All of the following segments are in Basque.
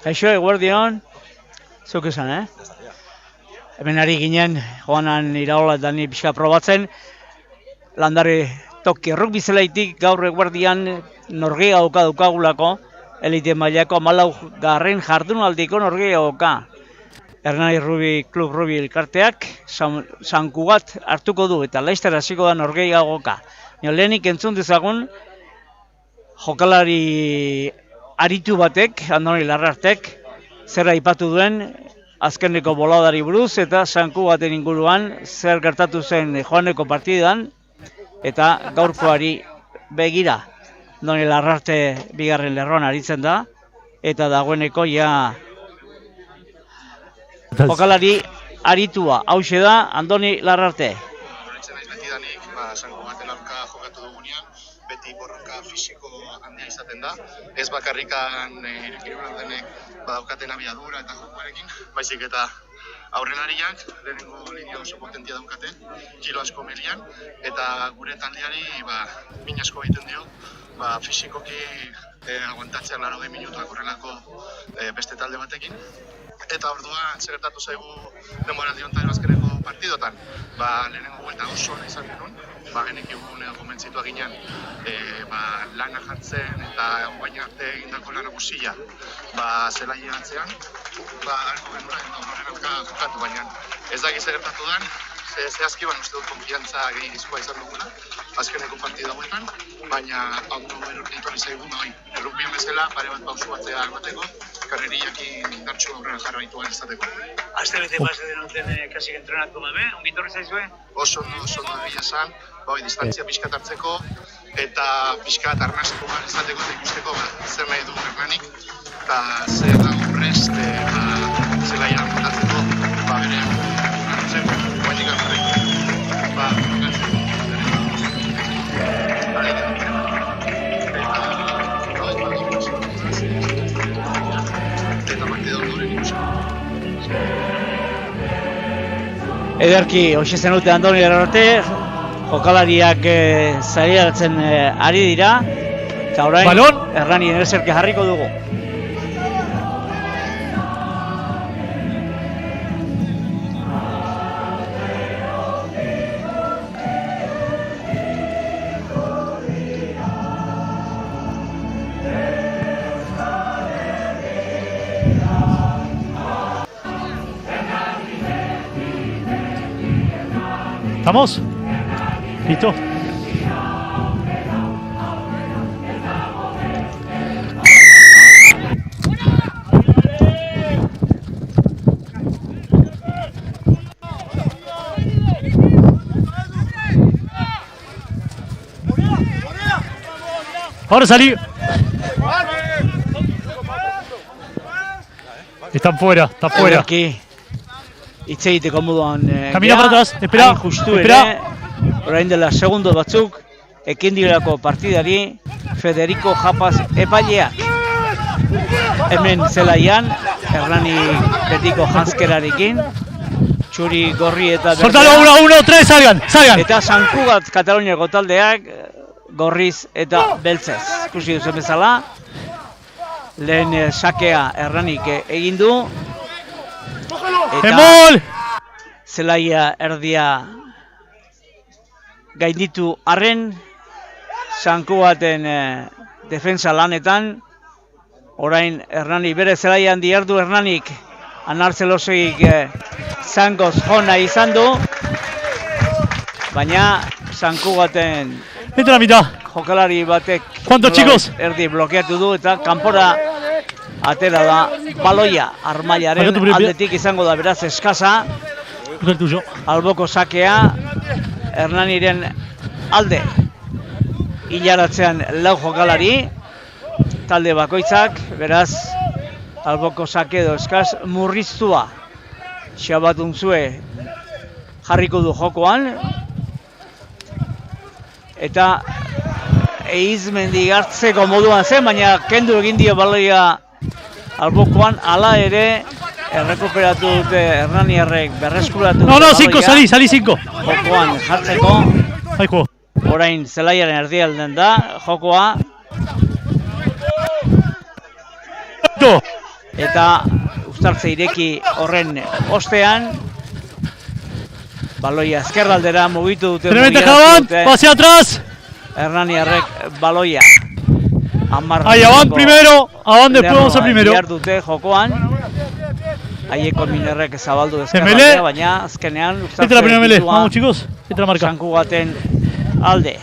Kaixo, eguerdion, zuk esan, Hemen ari ginen, joanan iraola eta ni pixka probatzen, landare toki rugby zelaitik gaur eguerdian norgeia oka daukagulako, elite mailako 14. jardunaldiko norgeia oka. Hernani Rugby Klub Rugby elkarteak San Cugat hartuko du eta Leicester hasiko da norgeia oka. Lehenik entzun dezagun, jokalari aritu batek, Andoni Larrartek, zer aipatu duen azkeneko boladari buruz eta San Cugaten inguruan zer gertatu zen joaneko partidan eta gaurkoari begira. Andoni Larrarte bigarren lerroan aritzen da eta dagoeneko ja jokalari aritua. Hauxe da Andoni Larrarte. San Cugaten aurka jokatu dugunean, beti borroka fisiko handia izaten da. Ez bakarrikan irudienek badaukaten abiadura eta jokoarekin, baizik eta aurrelariak lehenengo linea oso potentia daukate, kilo asko melian, eta gure taldeari min asko egiten dio, fisikoki aguantatzea 80 minutuak horrelako beste talde batekin. Eta orduan zer gertatu zaigu denboraldi honetan azkeneko partidotan. Lehenengo buelta oso ona izan genuen, genekigun gomentzituak ginen lana jartzen eta guain arte egindako lana guztia zelaia atzean, alko genuen eta horren alka jokatu, baina ez dakiz zer gertatu den, zehazki uste dut konfiantza gehiagizkoa izan dugula azkeneko partida hauetan, baina ondo etorri zaigun errukbien bezala pare bat pausu batzea emateko, karreriakin indartxu aurrera jarraitu ahal izateko. Aste bete base denuten kasik entrenatu gabe, ongi etorri zaizue? Oso ondo egia esan, distantzia pixkat hartzeko eta pixkat arnastu ahal izateko eta ikusteko zer nahi du Hernanik eta zer da horrest zelaia montatzeko bere hartzeko, guainik alfarreko, Ederki, hoxe zenute Andoni Larrarte, jokalariak zailatzen ari dira, eta orain Hernani Enerzerke jarriko dugu. ¿Estamos? ¿Listo? Ahora salí. Está fuera. Aquí. Hitz egiteko moduan Camina para atrás, espera. Orain dela segundo batzuk ekindirako partidari Federico Japaz epaileak. Hemen zelaian Hernani betiko janskerarekin txuri gorri eta Soltalo 1-1-3, salgan. Eta San Cugat Kataluniako taldeak gorriz eta beltzez. Ikusi duzen bezala lehen sakea Hernanik egin du. Eta zelaia erdia gainditu arren San Cugaten defensa lanetan. Orain Hernani bere zelaian diardu Hernanik Anartzelosegik zangoz jona izan du, baina San Cugaten jokalari batek erdi blokeatu du eta kanpora atera da baloia Armailaren aldetik izango da beraz eskasa. Alboko sakea Hernaniren alde hilaratzean lau jokalari talde bakoitzak, beraz alboko sake edo eskaz murriztua Xabatunzue jarriko du jokoan eta Eizmendi hartzeko moduan zen, baina kendu egin dio baloia albokoan, hala ere errekuperatu dute Hernaniarrek berreskuratu. No, 5, salí 5. Jokoan jartzeko. Orain zelaiaren erdialden da jokoa. eta Uztartze ireki horren ostean baloia ezkerraldera mugitu dute. Tremente Javant, pase atrás. Hernaniarrek baloia. Ahí Avant primero, Avant después vamos a primero. Behar dute jokoan. Aieko Minerrek zabaldu ezkerraldera, baina azkenean Uztartze la primera mele, vamos chicos, entra marca. Sankugaten alde.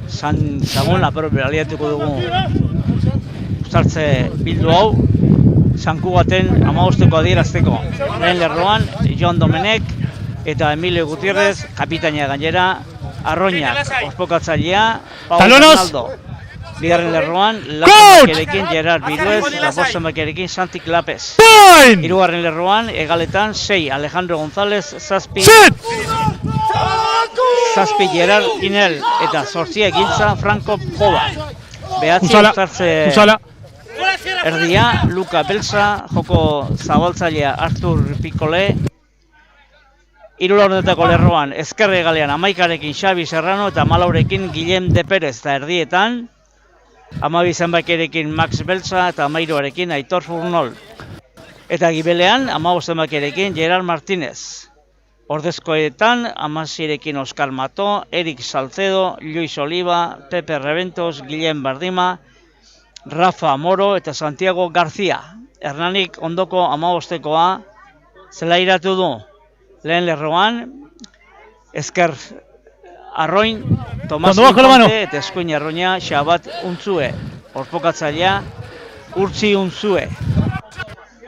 Sagon lapero aliatuko dugu Uztartze bildu hau. Sankugaten 15ko adierazteko. Lehen lerroan, Jon Domenek eta Emilio Gutierrez, kapitaina gainera, Arroñak, ospokatzailea, Pau Ronaldo. Bigarren lerroan, Lazenbakiarekin Gerard Biruez, eta Bosenbakiarekin Santi Klapez. Hirugarren lerroan, egaletan, 6 Alejandro González, 7 Gerard Inel, eta 8 egintza Franco Poba. Behatzi Uztartze erdia, Luka Belsa, joko zabaltzailea Artur Pikole. Hiru laurdetako lerroan, ezkerre galean Amaikarekin Xabi Serrano eta Malaurekin Guillem de Pérez eta erdietan. 12 zenbakiarekin Max Belsa eta 13arekin Aitor Furnol. Eta gibelean 15 zenbakiarekin Gerard Martínez. Ordezkoetan 16arekin Oscar Mato, Eric Salcedo, Luis Oliva, Pepe Reventos, Guillem Bardima, Rafa Moro eta Santiago García. Hernanik ondoko 15koa zelairatu du. Lehen lerroan, Ezker Arroin, Tomas Infonte eta Eskuin Arroina, Xabat Untzue. Orpokatzailea, Urtzi Untzue.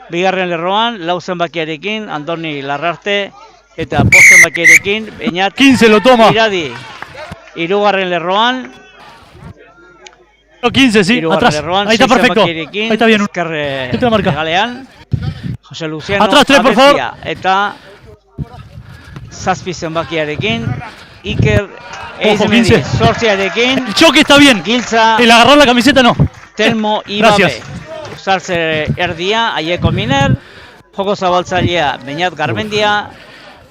Bigarren lerroan, 4 zenbakiarekin, Andoni Larrarte eta 5 zenbakiarekin, Beñat 15 lo toma. Iradi. Hirugarren lerroan, 15, sí, atrás. Ahí está perfecto. Ahí está bien. Ezker galean, José Luciano atrás 3, por favor. Eta 7 zenbakiarekin, Iker Ojo, 15. 8arekin, El choque está bien. Giltza, El agarrar la camiseta no. Telmo Ibabe. Gracias. Uztartze erdia, Aieko Miner, joko zabaltzailea Beñat Garmendia,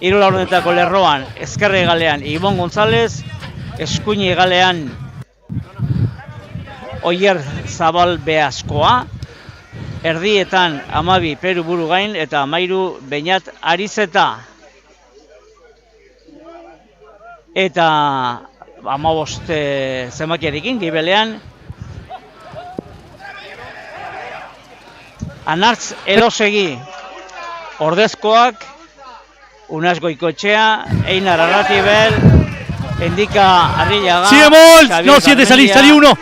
hiru laurdetako lerroan, ezkerre galean Ibon González, eskuin galean Oier Zabal Beazkoa, erdietan 12 Peru Burugain eta 13 Beñat Arizeta. Eta 15 zenbakiarekin gibelean Anartz Elosegi. Ordezkoak Unas Goikoetxea, Einar Arratibel, Endika Arrillaga, Sigue Molt, no 7, salí 1.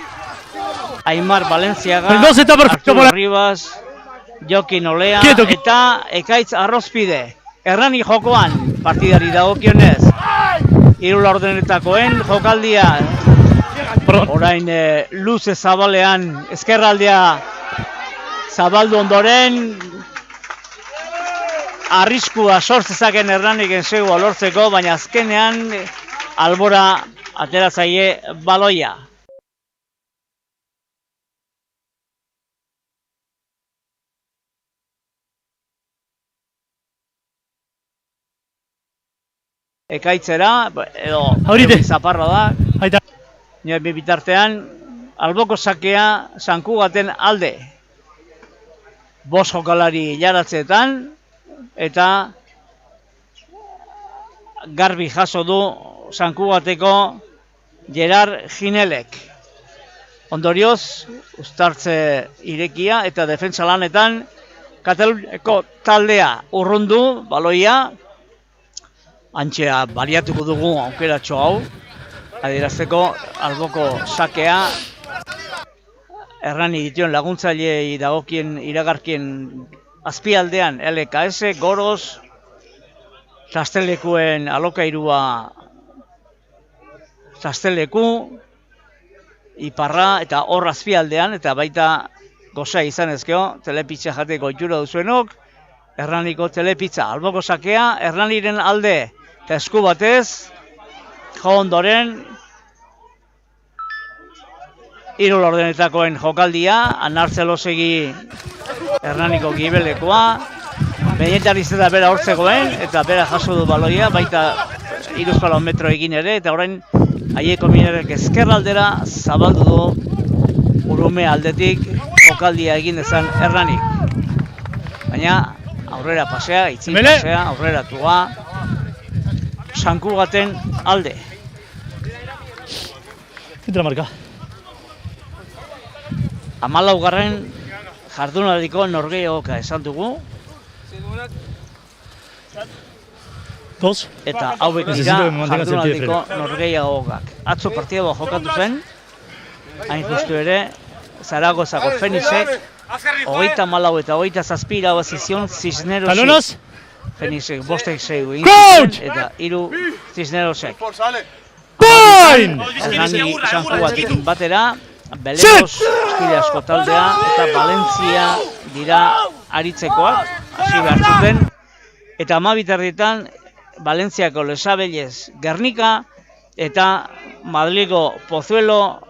Aimar Valenciaga, El 2 está perfecto. Arturo Rivas, Jokin Olea eta Ekaitz Arrozpide. Errani jokoan partidari dagokionez. Hiru laurdenetakoen jokaldia. Orain luze zabalean ezkerraldea zabaldu ondoren arriskua sortzezaken Hernanik ensegua lortzeko, baina azkenean albora ateratzaile baloia. Ekaitzera, edo zaparra da. Aita. Nire bitartean, alboko sakea Sankugaten alde. 5 jokalari jaratzeetan, eta garbi jaso du Sankugateko Gerard Ginelek. Ondorioz, Uztartze irekia eta defentsa lanetan Kataluniako taldea urrundu baloia. Antxea baliatuko dugu aukeratxo hau, adierazteko alboko sakea Herrani dituen laguntzailei dagokien iragarkien azpialdean LKS, Goroz, Txastelekuen alokairua Txasteleku, Iparra eta hor azpialdean, eta baita goza izan ezkeo, telepitza jateko itxura duzuenok, Hernaniko telepitza, alboko sakea, Hernaniren alde, eta esku batez, jo ondoren, hiru laurdenetakoen jokaldia, Anartz Elosegi Hernaniko gibelekoa, Beñetarizeta bera hortzegoen, eta bera jaso du baloia, baita 3 metro egin ere, eta orain Aieko Minerrek ezkerraldera zabaldu du Urume aldetik jokaldia egin dezan Hernanik. Baina aurrera pasea, itzi pasea, aurrera tuga. San Cugaten alde. Entra marka. 14. jardunaldiko norgehiagoka esan dugu. Eta hauek dira jardunaldiko norgehiagokak. Atzo partida jokatu zen, hain justu ere, Zaragozako Fenixek, 34 eta 27 irabazizion Cisnerosek. Fenixek 5-6 egin zuten, eta 3 Cisnerosek. Hernani San Cugaten batera, Belenos, Eskide asko taldea, eta Valentzia dira aritzekoak, hasi behar zuten. Eta 12 Valentziako Lesabellez Gernika, eta Madrilgo Pozuelo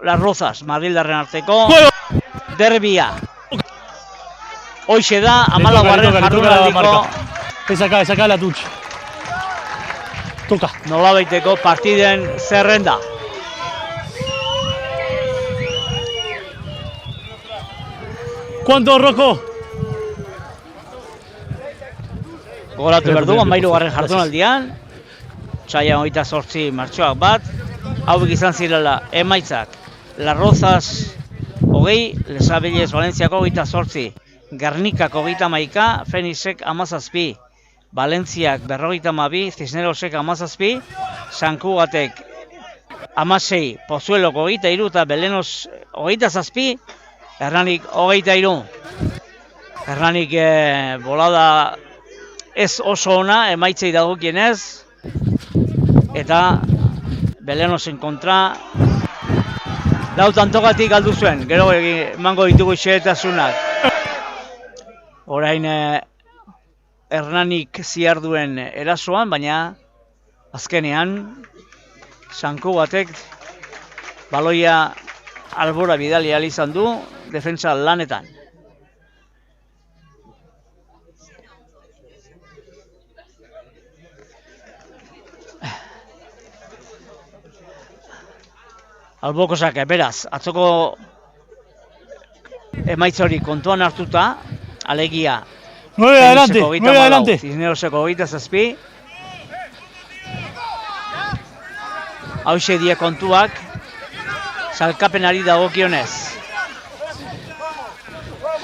Las Rozas, Madrildarren arteko derbia. Hoxe da, 14. jardunaldiko Esa la touch. Toka. nolabaiteko partiden zerrenda. ¿Cuánto, Rocco? Gogoratu behar du, 13. jardunaldian, Txaian 28 martxoak bat, hauek izan zirela emaitzak, Las Rozas 20, Lesabellez Valentziako 28, Gernikako 31, Fenixek 17, Valentziak 52, Cisnerosek 17, San Cugatek 16, Pozueloko 23 eta Belenos 27, Hernanik 23. Hernanik bolada ez oso ona, emaitzei dagokienez, eta Belenosen kontra lau tantogatik galdu zuen, gero emango ditugu xehetasunak. Orain Hernanik ziarduen erasoan, baina azkenean San Cugatek baloia albora bidali ahal izan du defentsa lanetan. Albokosak, beraz, atzoko emaitza hori kontuan hartuta, alegia 9 adelante. Cisneroseko 27. Hauxe die kontuak, sailkapenari dagokionez.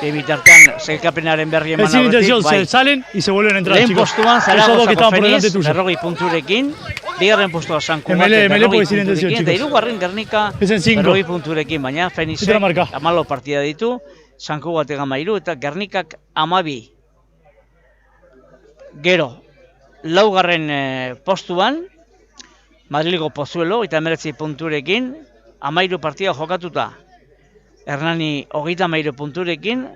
Bitartean, sailkapenaren berri eman aurretik, bai. Salen y se vuelven a entrar, lehen chicos. postuan Zaragozako Fenix, 40 punturekin. Bigarren postua San Cugaten 40 punturekin, eta hirugarren Gernika 40 punturekin, baina Fenixek 14 partida ditu, San Cugatek 13 eta Gernikak 12. Gero, laugarren postuan, Madrilgo Pozuelo, eta 19 punturekin, 13 partida jokatuta. Hernani 33 punturekin,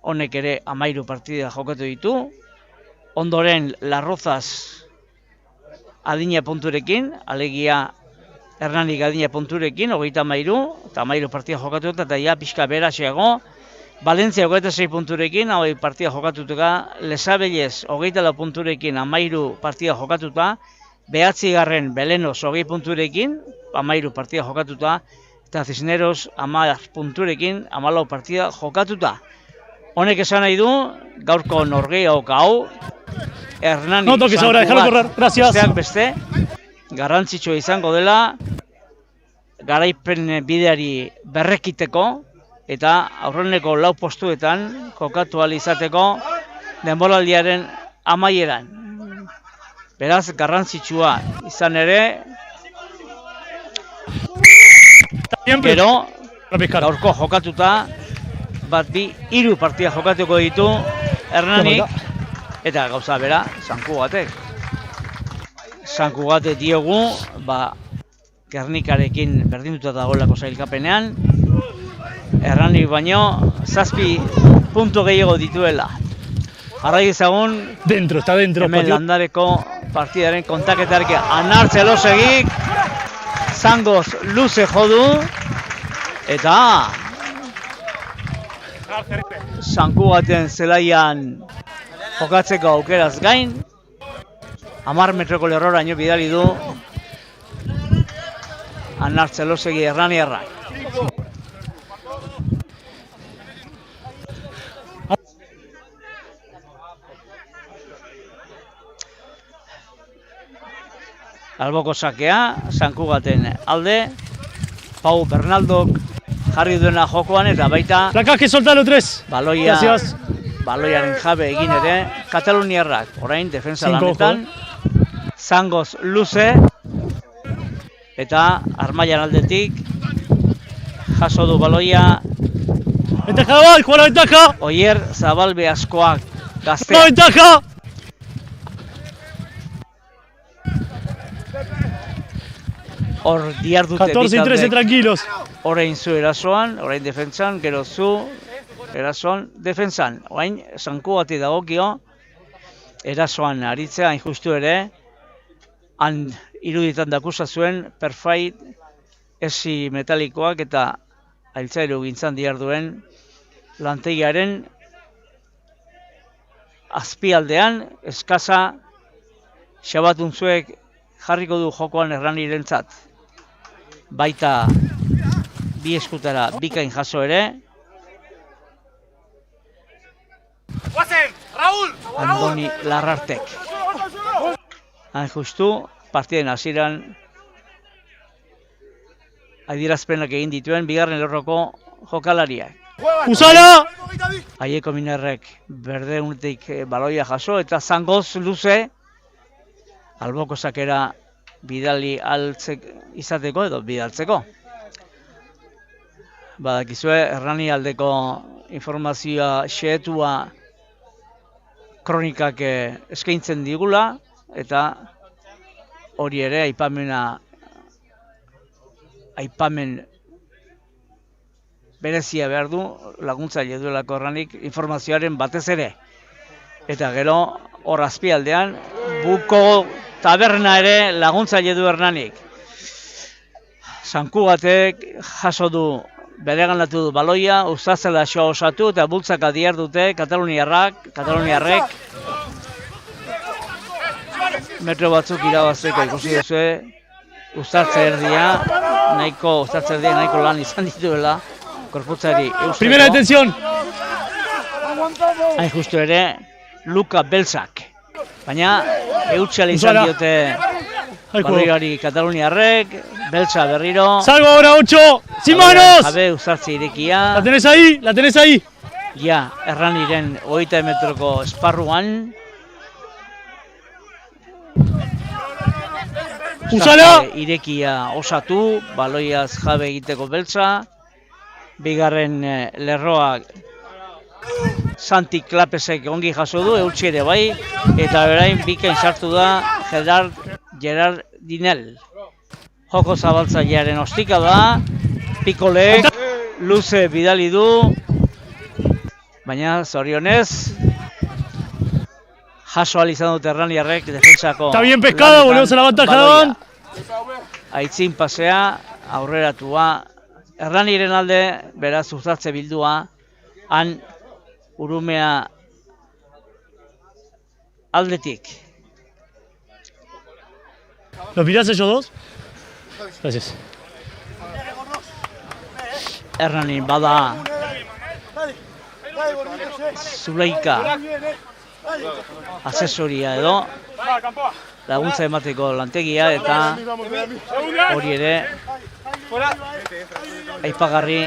honek ere 13 partida jokatu ditu. Ondoren Las Rozas adina punturekin, alegia Hernanik adina punturekin, 33, eta 13 partida jokatu eta ja pixka beraxeago. Valentzia 26 punturekin, 20 partida jokatutuka. Lesabellez 24 punturekin, 13 partida jokatuta. 9. Belenos 20 punturekin, 13 partida jokatuta. Eta Cisneros 10 punturekin, 14 partida jokatuta. Honek esan nahi du, gaurko norgehiagoka hau, Hernani No toques ahora, déjalo correr, gracias. Besteak beste, garrantzitsua izango dela, garaipen bideari berrekiteko, eta aurreneko 4 postuetan kokatu ahal izateko denboraldiaren amaieran. Beraz, garrantzitsua izan ere, gero, gaurko jokatuta, bat bi, 3 partida jokatuko ditu Hernanik, eta gauza bera, San Cugatek. San Cugatek diogu, Gernikarekin berdinduta dagoelako sailkapenean, Hernanik baino, 7 puntu gehiago dituela. Jarrai ezagun, está dentro, hemen landareko partidaren kontaketarekin Anartze Elosegik, zangoz luze jodu, eta San Cugaten zelaian jokatzeko aukeraz gain, 10 metroko lerroraino bidali du Anartze Elosegi Hernaniarrak. Alboko sakea, Sankugaten alde, Pau Bernaldok jarri duena jokoan eta baita Placas que soltalo 3. baloia, Gracias. baloiaren jabe egin ere, Kataluniarrak orain defensa Cinco, lanetan, Zangoz luze, eta Armailan aldetik, jaso du baloia, Ventaja de Abad, juega la ventaja. Oier Zabalbe askoak La gaztea. ventaja. Hor diardute 14 y 13 tranquilos. orain zu erasoan, orain defentsan, gero zu erasoan, defentsan. Orain Sankugati dagokio, erasoan aritzea, hain justu ere, han iruditan dakusa zuen, perfait, esi metalikoak eta altzairu gintzan diarduen lantegiaren azpialdean, eskasa Xabatuntzuek jarriko du jokoan Erranirentzat. Baita bi eskutara bikain jaso ere. Andoni Larrartek. Hain justu, partiden hasieran adierazpenak egin dituen bigarren lerroko jokalariak. Usala. Aieko Minerrek berdeunetik baloia jaso eta Zangoz luze alboko sakera bidali izateko edo bidaltzeko. Badakizue, Errani aldeko informazioa xehetua kronikak eskaintzen digula eta hori ere aipamen berezia behar du laguntzaile duelako Erranik informazioaren batez ere. Eta gero hor azpialdean buko taberna ere laguntzaile du Erranik. Sankugatek jaso du bereganatu du baloia, Ustazela xoa osatu eta bultzaka diardute Kataluniarrek metro batzuk irabazteko ikusi duzue. Uztartze erdia nahiko lan izan dituela korputzari eusteko. Primera detención. Hain justu ere Luka Belzak. Baina eutxala izan diote baloiari Kataluniarrek, Belza berriro. Salgo ahora 8. Sin manos. Jabe uztartze irekia. La tenés ahí, la tenés ahí. Ja, Erraniren 20 metroko esparruan. Usala. Irekia osatu, baloiaz jabe egiteko Belza. Bigarren lerroak Santi Klapesek ongi jaso du, eutsi ere bai. Eta berain bikain sartu da Gerard Dinel. Joko zabaltzailearen ostika da. Pikolek luze bidali du. Baina zorionez jaso ahal izan dute Erraniarrek defensako. Está bien pescada, volvemos a la ventaja de Abad. Aitzin pasea, aurreratua. Erraniren alde, beraz uztartze bildua, han Urumea aldetik. ¿Los mirás ellos dos? Gracias. Erranin bada Zuleika asesoria edo laguntza emateko lantegia eta hori ere aipagarri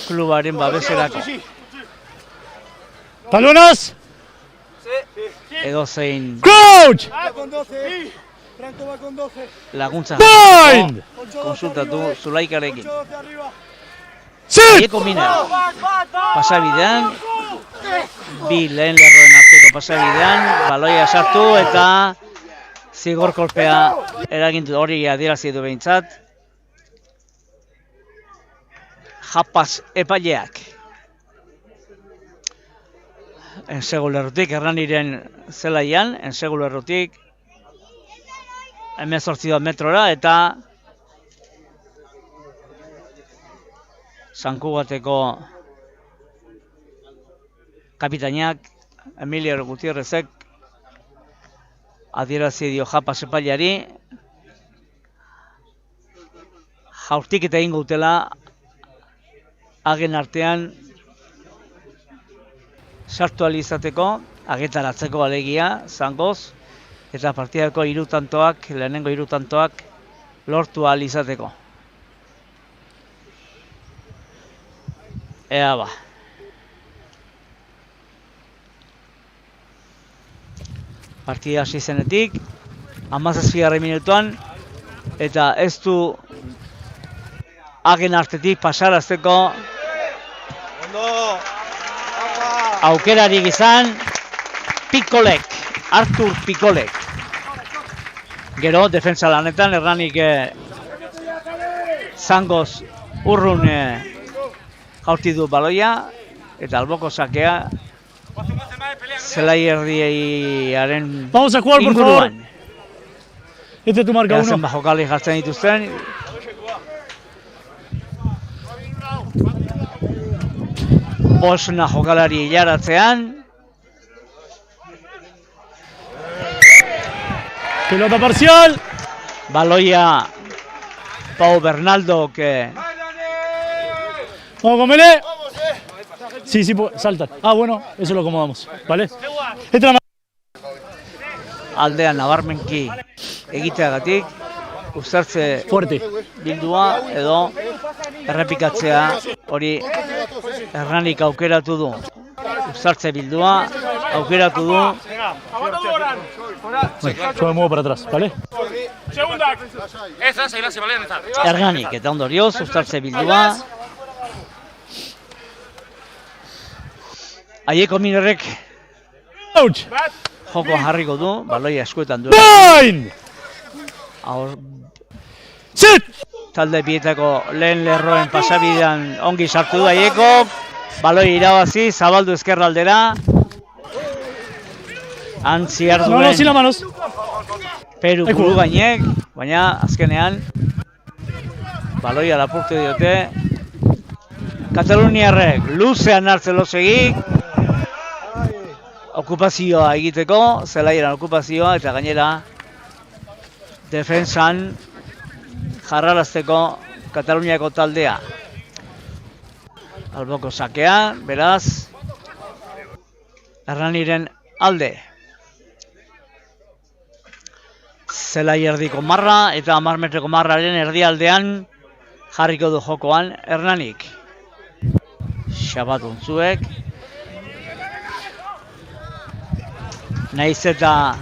klubaren babeserako. ¡Palonas! Edo zein ¡Coach! laguntza ¡Bind! konsultatu Zulaikarekin. ¡Sit! Aieko Miner pasabidean, bi lehen lerroen arteko pasabidean, baloia sartu eta zigor kolpea eragintu hori adierazi du behintzat. Japaz epaileak. Ensegu lerrotik, Erraniren zelaian, ensegu lerrotik 18 metrora eta Sankugateko kapitainak Emilio Gutierrezek adierazi dio Japaz epaileari jaurtiketa egingo dutela hagen artean sartu ahal izateko, agetaratzeko alegia, Zangoz, eta partidako 3 tantoak, lehenengo 3 tantoak lortu ahal izateko. Ea ba. Partida hasi zenetik, 17. minutuan, eta ez du hagen artetik pasarazteko aukerarik izan Pikolek, Artur Pikolek. Gero, defensa lanetan, Erranik zangoz urrun jaurti du baloia, eta alboko sakea zelai erdiaren Vamos a jugar, por favor. inguruan. Este es tu marca 1. Zenbat jokali jartzen dituzten. Bosna jokalari hilaratzean. Pelota parcial. Baloia Pau Bernaldo que Vamos con Melé. Sí, saltan. Ah, bueno, eso lo acomodamos, ¿vale? Entra la aldean nabarmenki egiteagatik uztartze fuerte. bildua edo errepikatzea hori Erranik aukeratu du. Uztartze bildua aukeratu du. Bueno, yo me muevo para atrás, ¿vale? Erranik eta ondorioz uztartze bildua. Aieko Minerrek Ouch. joko jarriko du, baloia eskuetan du. Nine. Sit. Talde bietako lehen lerroen pasabidean ongi sartu du Aieko. Baloi irabazi, zabaldu ezkerraldera. Antzi No, sin arduen las manos. Peru buru gainek, baina azkenean baloia lapurtu diote. Kataluniarrek luzean hartzen losegik. Okupazioa egiteko, zelaieran okupazioa eta gainera defensan jarrarazteko Kataluniako taldea. Alboko sakea, beraz, Erraniren alde. Zelai erdiko marra eta 10 metroko marraren erdialdean jarriko du jokoan Erranik. Xabat untzuek. Naiz eta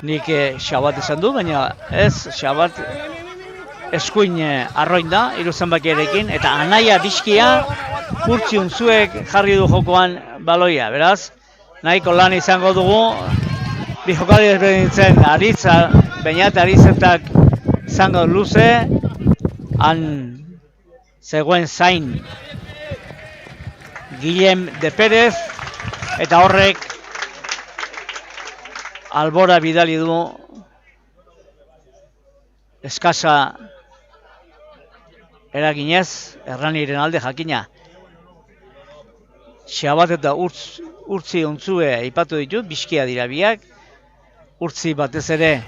nik Xabat esan du, baina ez, Xabat eskuin arroin da, 3 zenbakiarekin, eta anaia bizkia Urtzi untzuek jarri du jokoan baloia, beraz, nahiko lan izango dugu, bi jokali ezberdintzen Aritza, Beñat Arizetak izango luze, han zegoen zain Guillem de Pérez, eta horrek albora bidali du eskasa eraginez, Erraniren alde jakina. Xabat eta Urtzi untzue aipatu ditut, bizkia dira biak. Urtzi batez ere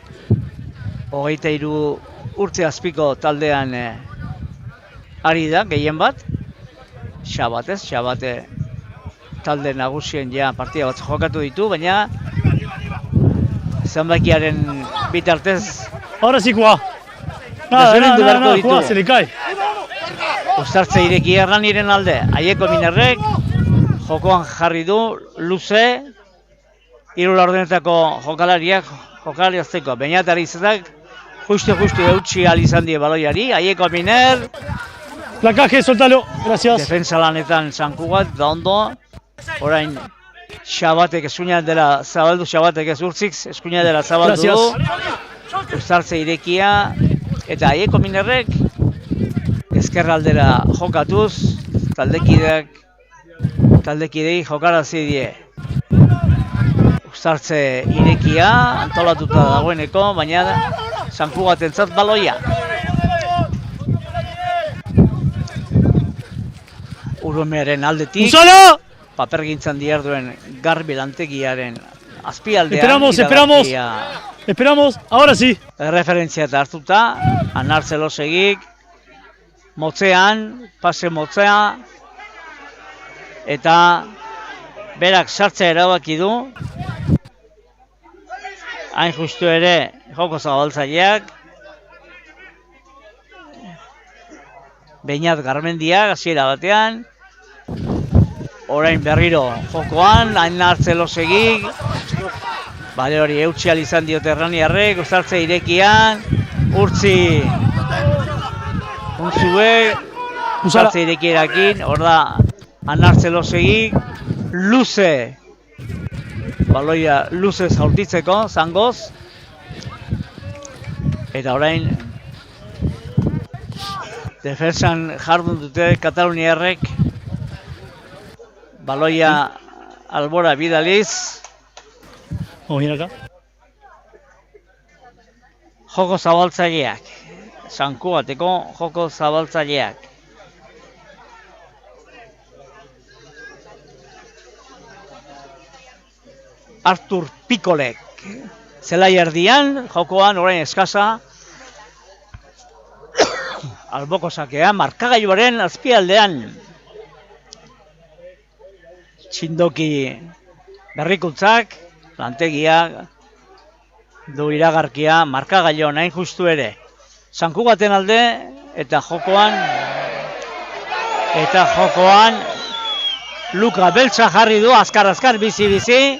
23 urte azpiko taldean ari da, gehien bat. Xabat ez, Xabate talde nagusien ja partida bat jokatu ditu, baina zenbakiaren bitartez Ahora sí juega. Nada, juega, se le cae. uztartze ireki Erraniren alde. Aieko Minerrek jokoan jarri du luze, 3 laurdenetako jokalari azteko. Beñat Arizetak justu eutxi izan die baloiari. Aieko Miner Placaje, suéltalo. Gracias. defensa lanetan zankugat da ondo. Orain Xabatek eskuina dela zabaldu, Xabatek ez Urtzik eskuina dela zabaldu du. Uztartze irekia eta Aieko Minerrek ezkerraldera jokatuz taldekidei jokarazi die. Uztartze irekia antolatuta dagoeneko, baina zankugatentzat baloia. Urumearen aldetik papergintzan diharduen Garbi lantegiaren azpialdean Esperamos. Esperamos, ahora sí. Referentzia eta hartuta, Anartzelosegik, motzean, pase motzea, eta berak sartzea erabaki du. Hain justu ere, joko zabaltzaileak, Beñat Garmendiak, hasiera batean, orain berriro jokoan, Anartzelosegik, bale hori eutxial izan diote Erraniarrek, uzartze irekian, urtzi untzue, uzartze irekierakin, hor da Anartzelosegik, luze, baloia luze zaurtitzeko, zangoz, eta orain defensan jardun dute Kataluniarrek, baloia albora bidaliz, Vamos bien acá. joko zabaltzaileak, Sanku bateko joko zabaltzaileak. Artur Pikolek, zelai erdian, jokoan orain eskasa, alboko sakea, markagailuaren azpialdean. Txindoki berrikuntzak, lantegia, du iragarkia, markagailuan hain justu ere. Sanku baten alde, eta jokoan, Luka Beltza jarri du, azkar, bizi-bizi.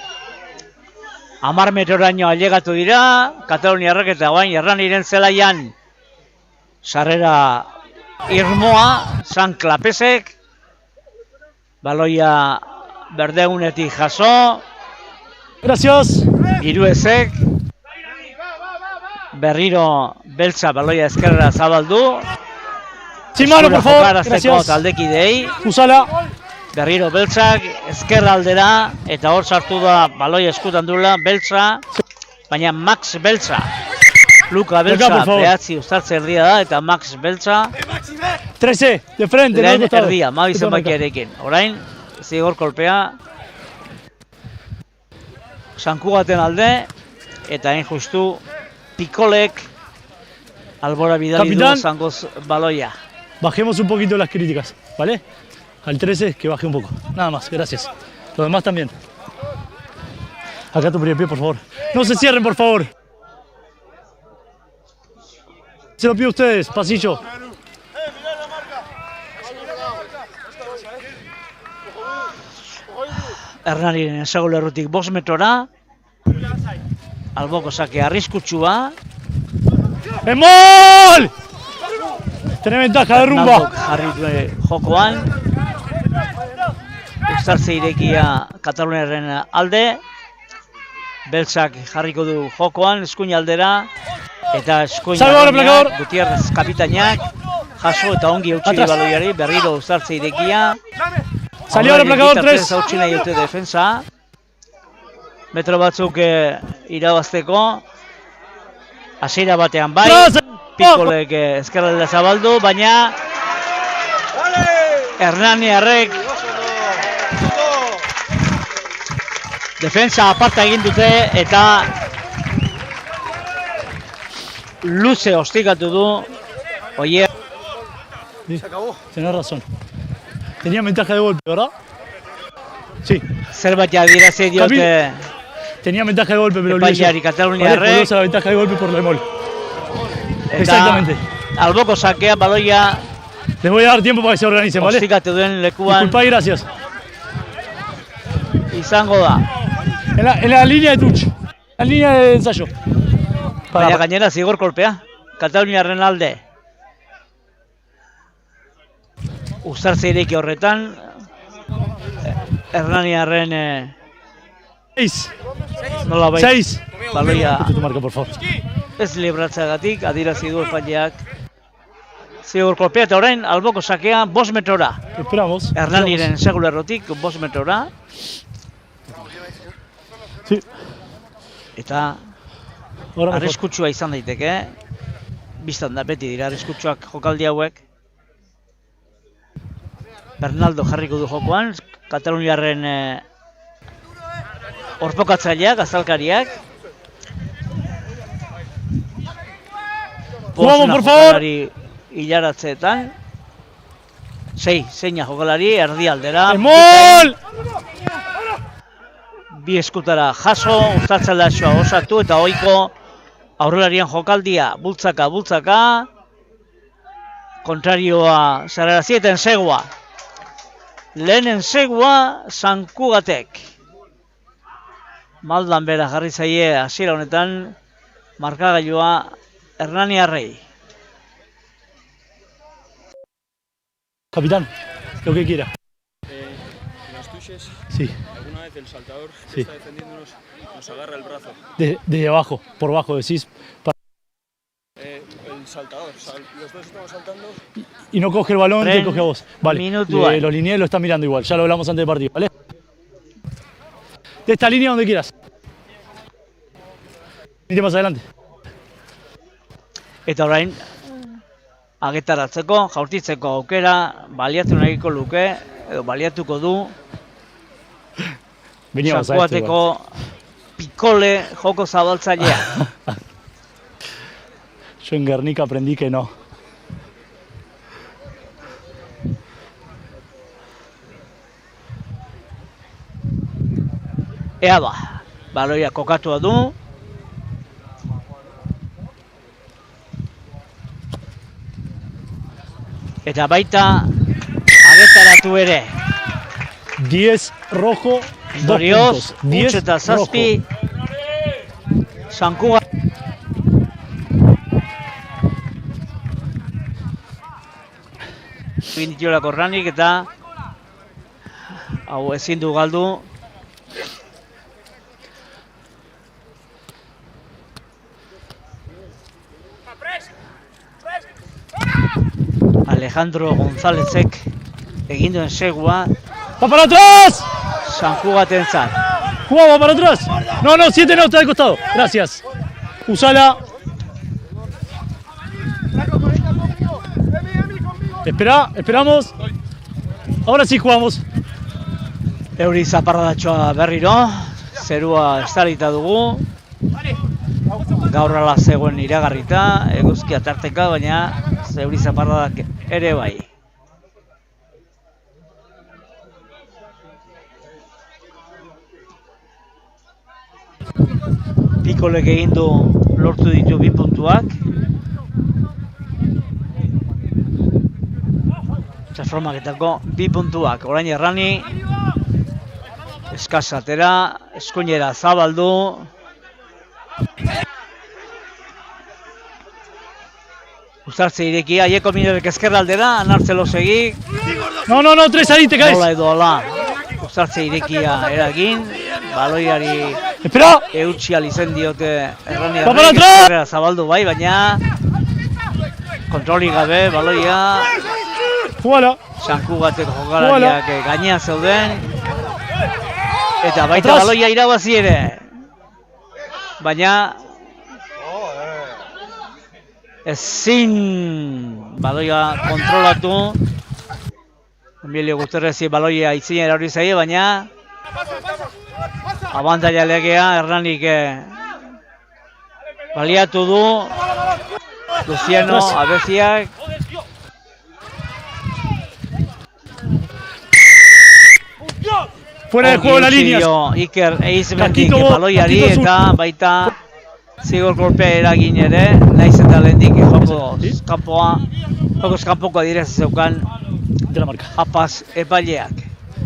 10 metroraino ailegatu dira, Kataluniarrak eta guain Erraniren zelaian sarrera irmoa, San Klapesek, baloia berdeunetik jaso, Gracias. Iruezek, berriro Beltza baloia ezkerrera zabaldu, Sin mano, por favor. jokarazteko Gracias. taldekidei, Usala. berriro Beltzak ezkerra aldera, eta hor sartu da baloia eskutan duela Beltza, baina Max Beltza. Luka Beltza por favor. behatzi uztartze erdia da, eta Max Beltza 13, de frente. lehen del costado. erdia, Mabi Esto marca. zenbakiarekin. Orain, zigor kolpea, Sanku baten alde, eta hain justu Pikolek albora bidali du Capitán. zangoz baloia. Bajemos un poquito las críticas, ¿vale? Al 13 que baje un poco. Nada más, gracias. Los demás también. Acá tu primer pie, por favor. No se cierren, por favor. Se lo pido a ustedes, pasillo. Hernaniren ezagulerrutik 5 metrora, alboko sake arriskutsua, ¡Emol! Tenés ventaja de Naldok rumba. jarri du jokoan, uztartze irekia Kataluniaren alde, Beltzak jarriko du jokoan, eskuin aldera, eta eskuin Salvador, aldeak, placador. Gutierrez kapitainak, jaso eta ongi eutxi Atrás. baloiari, berriro uztartze irekia, Salió ahora placador 3. Hautsi nahi dute defensa, metro batzuk irabazteko, hasiera batean bai, Atrás. Pikolek ezkerralde zabaldu, baina Hernaniarrek defensa aparta egin dute eta luze ostikatu du Oier. Sí, tenés razón. Tenía ventaja de golpe, ¿verdad? Sí, Zerbait adierazi diote tenía ventaja de golpe, pero olvidé yo. epaileari Kataluniarrek, Vale, la ventaja de golpe por la Emol. eta Exactamente. alboko sakea baloia Les voy a dar tiempo para que se organicen, ¿vale? ostikatu duen lekuan Disculpa y gracias. izango da. En la línea de touch. La línea de ensayo. Baina gainera zigor kolpea, Kataluniarren alde. Uztartze ireki horretan, Hernaniarren 6. nola bai 6. baloia Tu marca, por favor. ez libratzeagatik adierazi du epaileak. Zigor kolpea eta orain alboko sakea 5 metrora. Esperamos. Hernaniren segulerrotik 5 metrora. Sí. Eta Ahora mejor. arriskutsua izan daiteke. Bistan da beti dira arriskutsuak jokaldi hauek. Bernaldo jarriko du jokoan, Kataluniarren orpokatzaileak, azalkariak. Jugamos, por favor. Jokalari hilaratzeetan. 6 zeina jokalari erdialdera. ¡Mol! Bi eskutara jaso, uztatzaileaxoa osatu eta ohiko aurrelarian jokaldia bultzaka. Kontrarioa zararazi eta ensegua. Lehen ensegua San Cugatek. Maldan bera jarri zaie hasiera honetan markagailua Hernaniarrei. Capitán, lo que quiera. Las tuches, Sí, alguna vez el saltador que Sí. está defendiéndonos nos agarra el brazo. desde abajo, por abajo decís. El saltador, los dos estamos saltando. Y no coge el balón, te Tren coge a vos. Vale, minutual. los linieros lo están mirando igual, ya lo hablamos antes del partido, ¿vale? De esta línea donde quieras. Venite más adelante. Eta orain agetaratzeko, jaurtitzeko aukera baliatu nahiko luke, edo baliatuko du Veníamos a esto igual. Sankuateko pikole joko zabaltzailea. Yo en Guernica aprendí que no. Ea ba, baloia kokatua du. Eta baita agetaratu ere. 10 rojo, 2 Ondorioz, puntos. 10 eta rojo. zazpi Sankuga. Egin dituelako Erranik eta hau ezin du galdu. Alejandro Gonzálezek egin duen segua ¡Va para atrás! Sankugatentzat. ¡Jugaba para atrás! No, 7 no, está del costado. Gracias. Usala. Esperamos. Ahora sí jugamos. Euri zaparradatxoa berriro, zerua estalita dugu. Gaur ala zegoen iragarrita, eguzkia tarteka, baina euri zaparradak ere bai. Pikolek egin du lortu ditu 2 puntuak. Transformaketako 2 puntuak. Orain Errani eskasatera, eskuinera zabaldu. Uztartze irekia, Aieko Minerek ezkerraldera, Anartzelo segi. No, 3 ahí te caes. Nola edo ala. Uztartze irekia eragin. Baloiari Espera. eutxi izen diote Errani Va para Arrek, atrás. ezkerrera zabaldu bai, baina kontrolik gabe, baloia Jugala. Sankugateko jokalariak gainean zeuden. Eta baita Atrás. baloia irabazi ere. Baina ezin baloia kontrolatu. Emilio Gutierrezi baloia itzinen erori zaie, baina abantaila legea Erranik baliatu du. Luciano Atrás. Abeziak. Fuera de juego las líneas. Iker Eizmendik Kakito, baloiari Kakito eta baita zigor kolpea eragin ere, naiz eta lehendik jokoz kanpoko direz zeukan De la marca. apaz epaileak.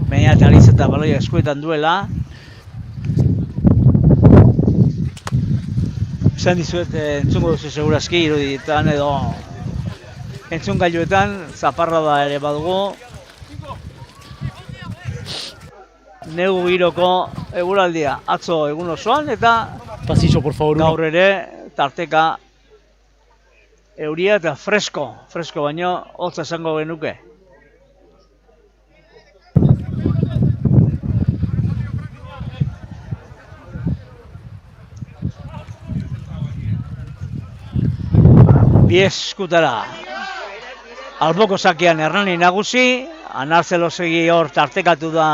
Baina eta naiz eta baloia eskuetan duela. Esan dizuet entzungo duzu segurazki irudietan edo entzungailuetan zaparrada ere badugu. Negu giroko eguraldia atzo egun osoan eta Pasillo, por favor. uno. gaur ere tarteka euria eta fresko baino hotza esango genuke. Bi eskutara alboko sakean Errani nagusi, Anartzelosegi hor tartekatu da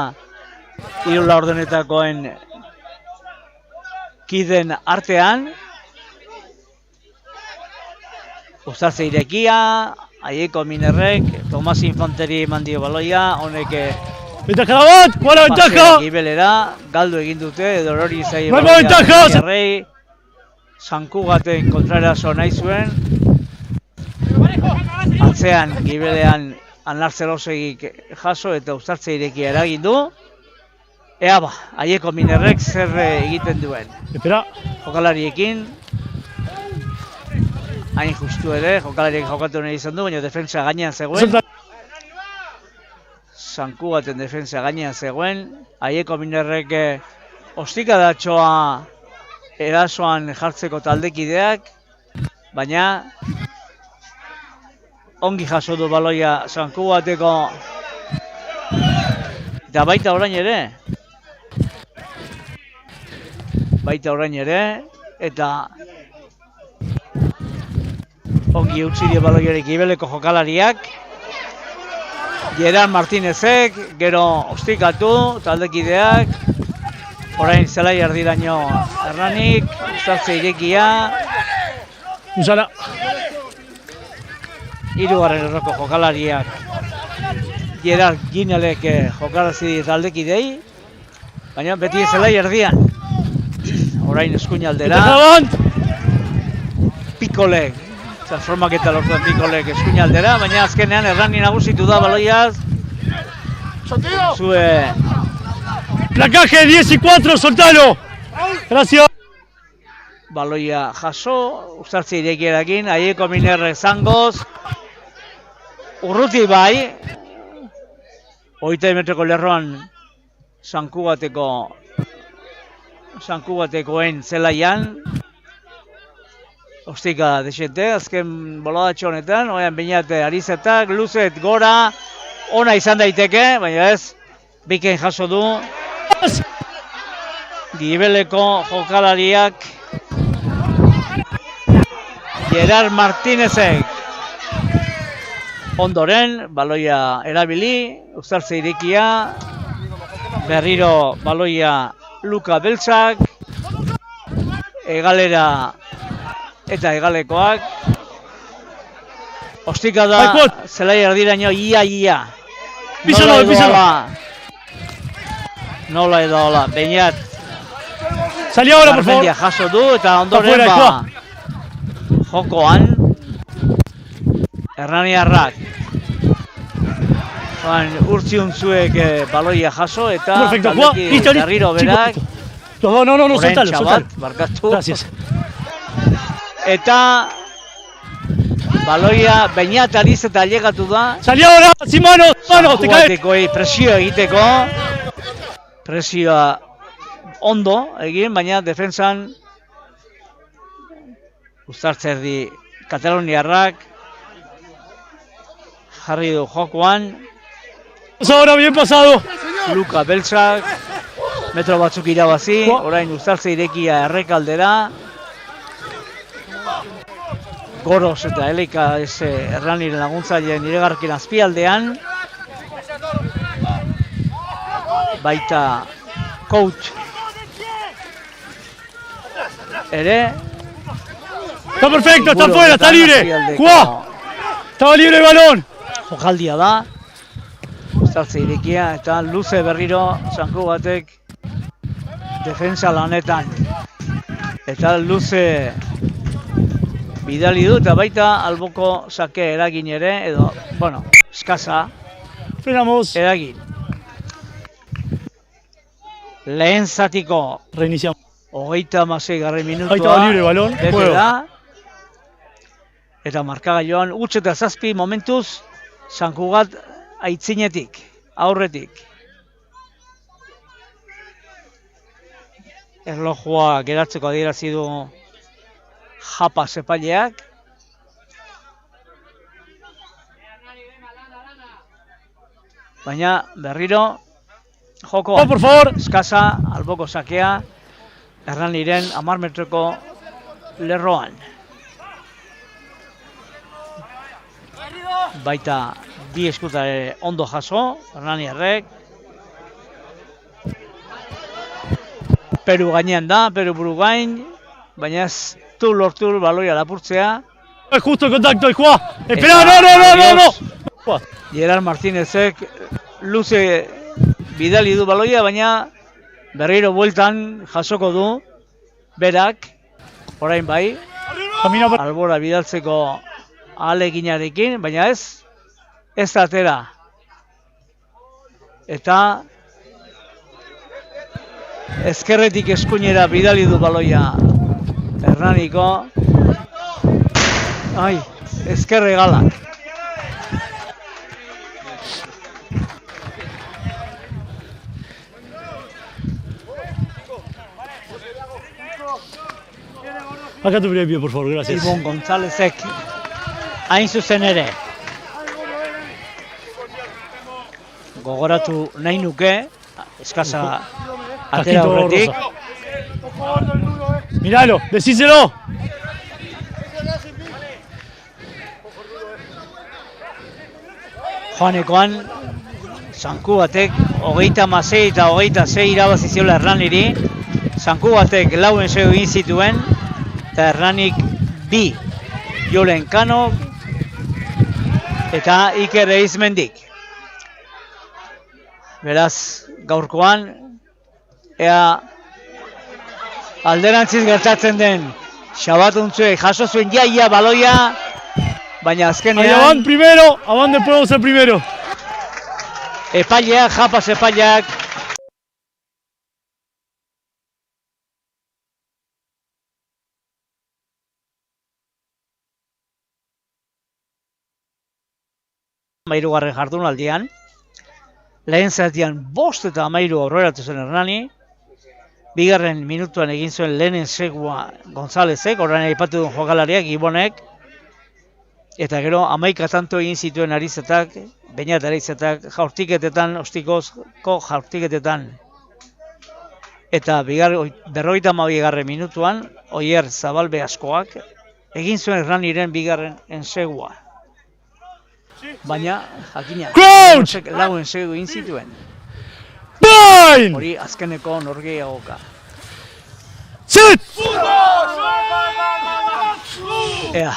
hiru laurdenetakoen kiden artean. Uztartze irekia, Aieko Minerrek, Tomas Infanteri eman dio baloia, honek Ventaja bat, buena pasea ventaja. Gibelera, galdu egin dute, edo hori zaie Buena ventaja. Jarrei, Sankugaten kontrarazo nahi zuen, atzean Gibelean Anartzelosegik jaso eta uztartze irekia eragin du. Ea ba, Aieko Minerrek zer egiten duen. Espera. Jokalariekin, hain justu ere, jokalariek jokatu nahi izan du, baina defensa gainean zegoen. Sankugaten defensa gainean zegoen. Aieko Minerrek ostikadatxoa erasoan jartzeko taldekideak, baina ongi jaso du baloia Sankugateko eta baita orain ere. Eta ongi utzi dio baloiarik Gibeleko jokalariak. Gerard Martinezek, gero ostikatu, taldekideak. Orain zelai erdiraino Hernanik, uztartze irekia. Usala. Hirugarren erroko jokalariak. Gerard Ginelek jokarazi taldekidei. Baina beti zelai erdian. Orain eskuinaldera. Pikolek. Transformaketa lortuen Pikolek eskuinaldera, baina azkenean Hernani nagusitu da baloiaz. Zue... Placaje 10 y 4, soltalo. Gracias. Baloia jaso, uztartze irekierakin, Aieko Minerrek zangoz. Urruti bai. 20 metroko lerroan Sankugatekoen zelaian. Ostika desente, azken bolodatxo honetan, oian bainate Arizetak, luzet gora, ona izan daiteke, baina ez, bikain jaso du. Gibeleko jokalariak, Gerard Martinezek. Ondoren, baloia erabili, uztartze irekia, berriro baloia Luka Beltzak, Egalera eta Egalekoak. Ostika da, zelai erdiraino ia. Písalo. Nola edo hola, Beñat. Salí ahora, por favor. Jaso du eta ondoren jokoan. Hernaniarrak. Urtziuntzuek baloia jaso eta berriro berak. No, soltalo. Barkatu. Gracias. Eta baloia Beñat Arizeta llegatu da. Salí ahora, sin mano, te caes. Presio egiteko. Presioa ondo egin, baina defensan uztartze erdi kataloniarrak jarri du jokoan. Ahora bien pasado. Luka Beltzak metro batzuk irabazi, orain uztartze irekia errekaldera. Goros eta Eleika Hernaniren laguntzaileen iregarkin azpialdean. Baita coach ere. Está perfecto, está fuera, está libre. ¡Jugá! Estaba libre el balón. Jokaldia da. Uztartze irekia eta luze berriro Sankugatek defensa lanetan. Eta luze bidali du eta baita alboko sake eragin ere, edo, bueno, eskasa eragin. Lehen zatiko reiniciamos. 36. minutua. Ahí estaba libre el balón. Bete da. Eta markagailuan huts eta 7 momentuz Sankugat aitzinetik, aurretik. Erlojua geratzeko adierazi du Japa epaileak. Baina berriro joko por favor. Eskasa, alboko sakea, Hernaniren 10 metroko lerroan. Baita bi eskutare ondo jaso, Hernaniarrek. Peru gainean da, Peru buru gain, baina ez du lortu baloia lapurtzea. Justo el contacto de Juan. Espera, no. Gerard Martinezek luze bidali du baloia, baina berriro bueltan jasoko du berak, orain bai, albora bidaltzeko ahaleginarekin, baina ez da atera. Eta ezkerretik eskuinera bidali du baloia Hernaniko. Ai, ezkerre galak. Acá tu primer pie, por favor, gracias. Ibon Gonzálezek hain zuzen ere. Gogoratu nahi nuke, eskasa atera horretik. Míralo, decíselo. Joanekoan, Sanku batek 36 eta 26 irabazi ziola Hernaniri. Sanku batek lauen sego egin zituen, eta Hernanik 2. Jolen Kano eta Iker Eizmendik. Beraz, gaurkoan, ea alderantziz gertatzen den Xabatuntzuek jaso zuen jaia baloia, baina azkenean... Aban primero, Aban después vamos el primero. Epaileak, Japas epaileak, hirugarren jardunaldian, lehen zatian 5 eta 13 aurreratu zen Hernani, bigarren minutuan egin zuen lehenen segua Gonzálezek, orain aipatu duen jokalariak, Ibonek, eta gero 11 tanto egin zituen Arizetak, Beñat Arizetak, jaurtiketetan, Ostikozko jaurtiketetan. Eta 52. minutuan, Oier Zabalbe askoak, egin zuen Hernaniren bigarren ensegua. Baina, jakina, lauen segu egin zituen. Hori azkeneko norgehiagoka. Zut! Ea,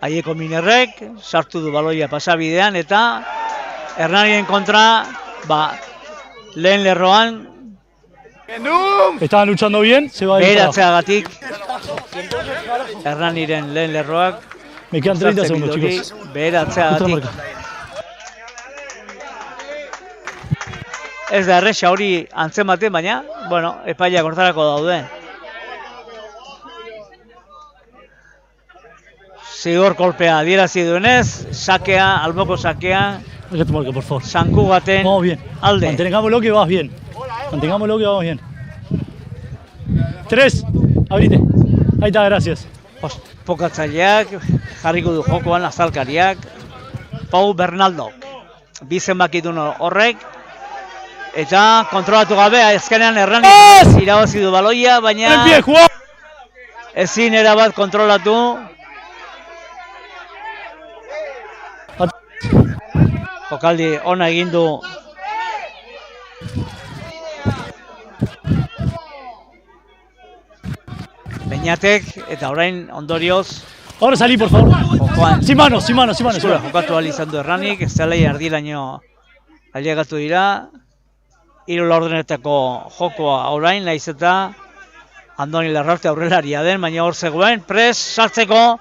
Aieko Minerrek sartu du baloia pasabidean eta Hernanien kontra, lehen lerroan Estaban luchando bien, se va a ir. Beratzeagatik Hernaniren lehen lerroak. Me quedan 30 segundos, chicos. Beratzeagatik. Ez da erresa hori antzematen, baina, bueno, epaileak hortarako daude. Zigor kolpea adierazi duenez, sakea, alboko sakea, Por favor. Sanku baten Vamos bien. alde. Mantengámoslo que vas bien. Mantengámoslo que vamos bien. 3, abrite. Ahí está, gracias. Pokatzaileak, jarriko du jokoan azalkariak, Pau Bernaldok. Bi zenbakidun horrek, eta kontrolatu gabe, azkenean Hernanik irabazi du baloia, baina ezin erabat kontrolatu. Jokaldi ona egin du Beñatek, eta orain ondorioz Ahora salí, por favor. jokoan Sin manos. eskura jokatu ahal izan du Hernanik, zelai ardiraino ailegatu dira. 3 laurdenetako jokoa orain, nahiz eta Andoni Larraute aurrelaria den, baina hor zegoen, pres sartzeko,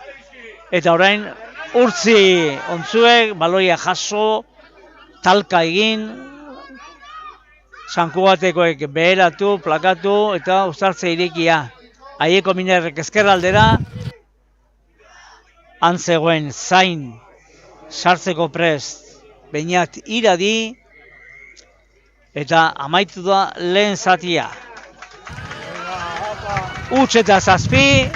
eta orain Urtzi Ontzuek, baloia jaso, talka egin, Sanku batekoek beheratu, plakatu, eta uztartze irekia. Aieko Minerrek ezkerraldera, han zegoen zain sartzeko prest Beñat iradi, eta amaitu da lehen zatia. Huts eta 7,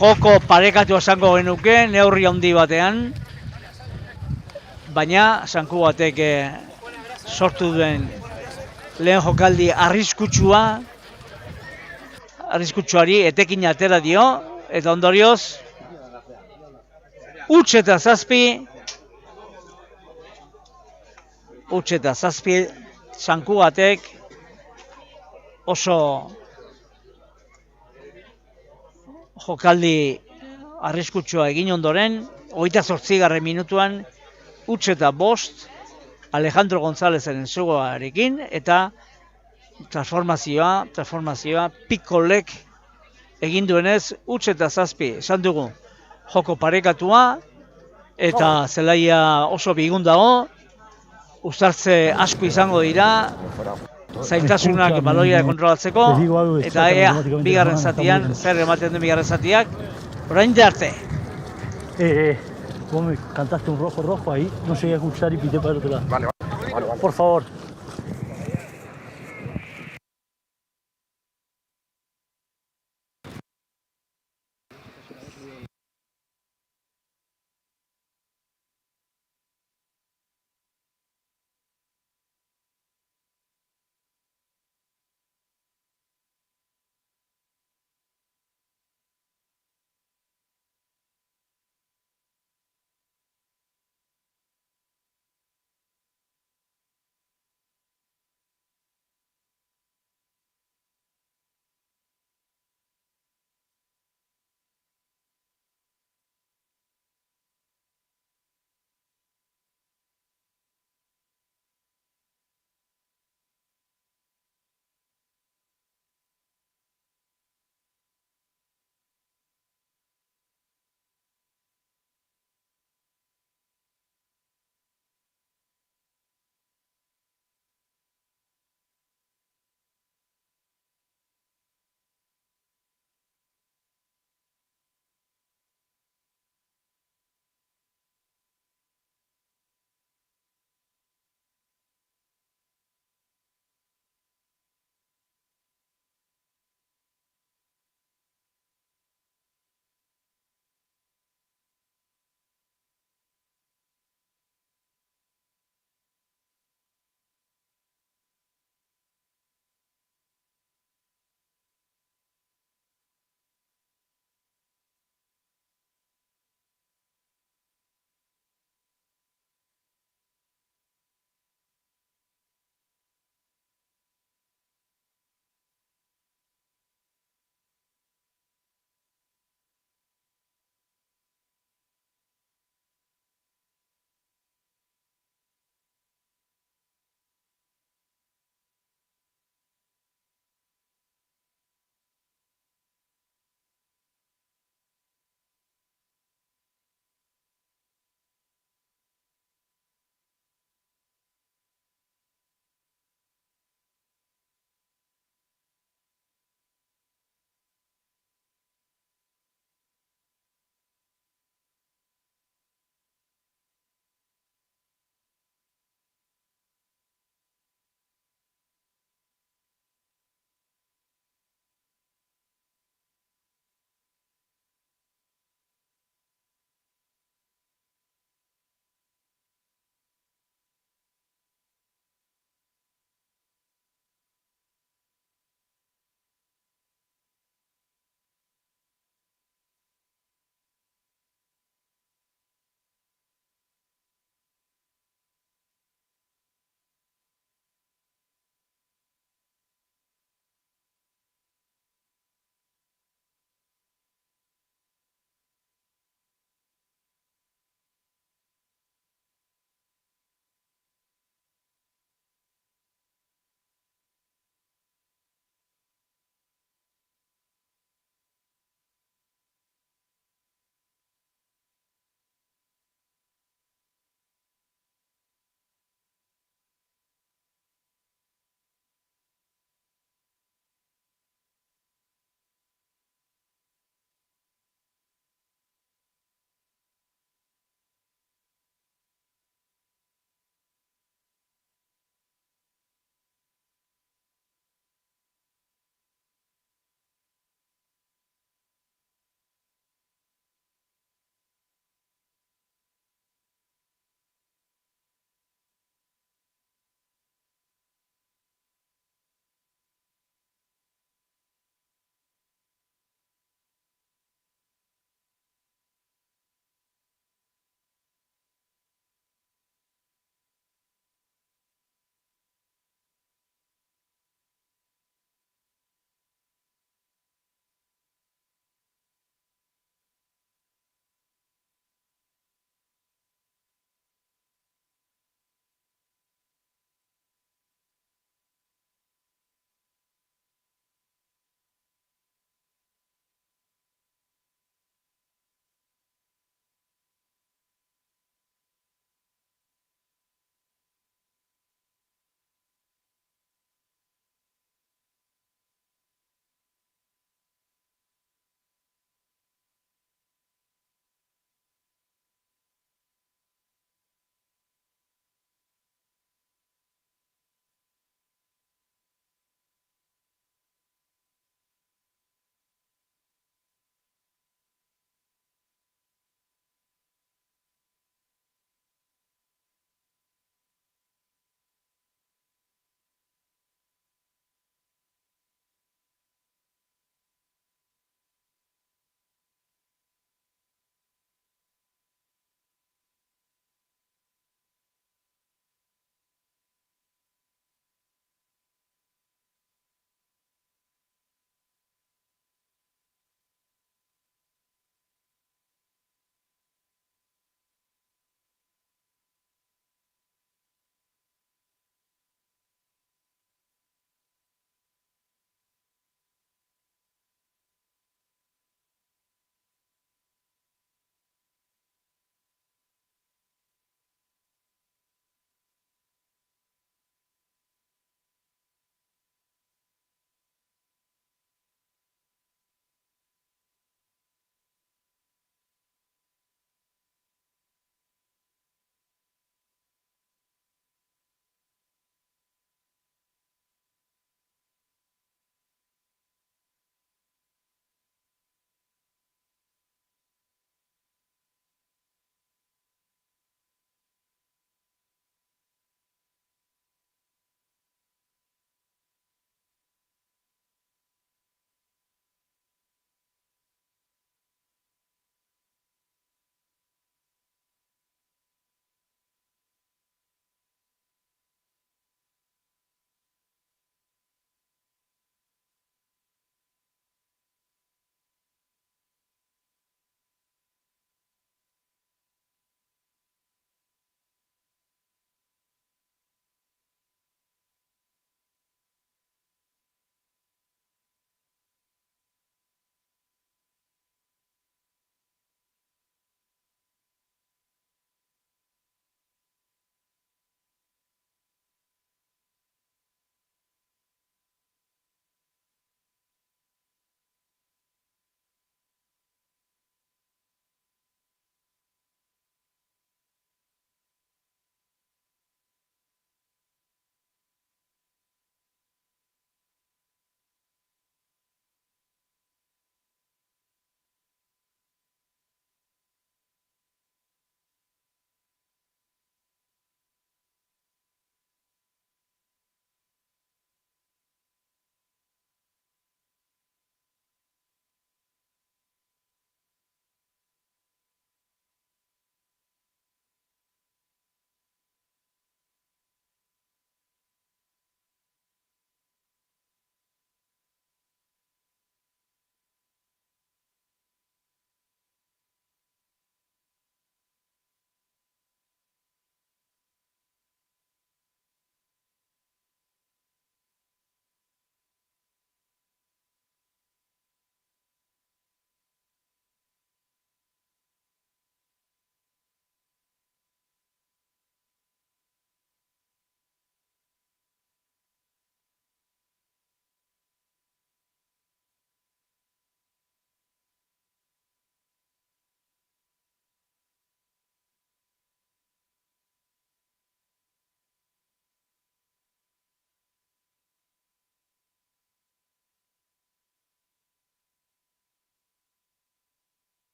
joko parekatu esango genuke, neurri handi batean, baina Sanku batek sortu duen lehen jokaldi arriskutsuari etekin atera dio, eta ondorioz, huts eta 7, Sanku batek oso jokaldi arriskutsua egin ondoren, 28. minutuan, huts eta bost, Alejandro Gonzálezaren zugoarekin, eta transformazioa, Pikolek egin duenez, huts eta zazpi, esan dugu, joko parekatua, eta zelaia oso bigun dago, uztartze asko izango dira, zailtasunak baloia kontrolatzeko, eta ea, bigarren zatian, zer ematen den bigarren zatiak, orain arte. Vos me cantaste un rojo ahí, no llegué a escuchar y pité para el otro lado. Vale. Por favor.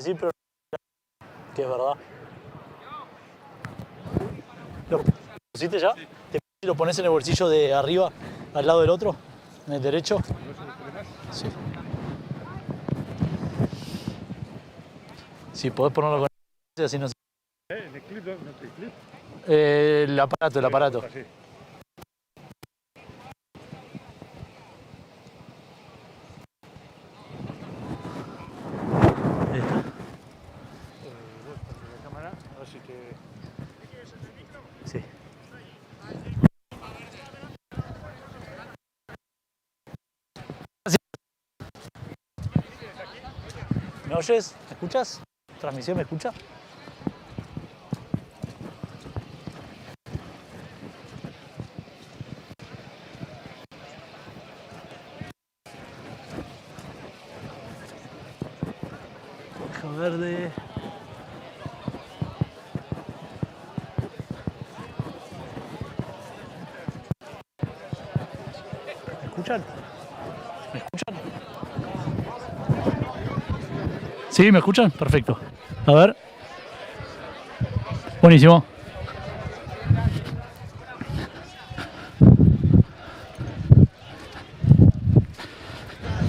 Sí, pero que es verdad. ¿Lo pusiste ya? ¿Te lo pones en el bolsillo de arriba, al lado del otro? ¿En el derecho? Sí. Sí, podés ponerlo con el así no se... ¿En el clip? ¿No el clip? El aparato. Así. Ahí está. La cámara, a ver si te... Sí. ¿Me oyes? ¿Me escuchas? ¿Transmisión me escucha? Caja verde. ¿Me escuchan? ¿Me escuchan? ¿Sí? ¿Me escuchan? Perfecto. A ver. Buenísimo.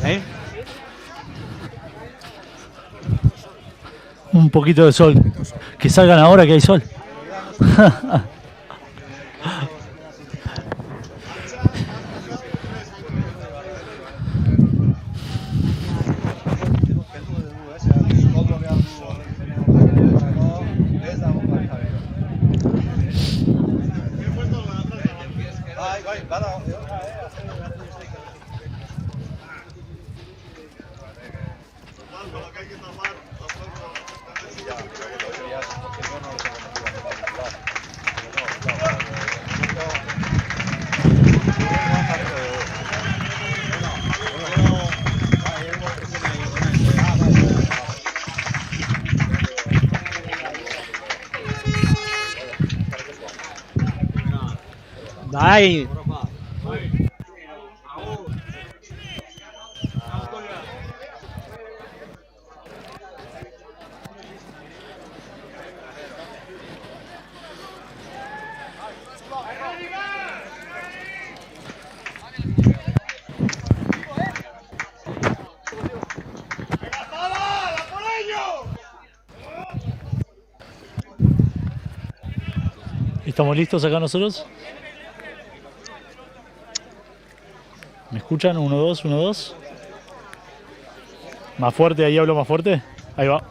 ¿Eh? Un poquito de sol. Que salgan ahora que hay sol. Bai, ¿Estamos listos acá nosotros? ¿Me escuchan? 1, 2, 1, 2. Más fuerte, ahí hablo más fuerte. Ahí va.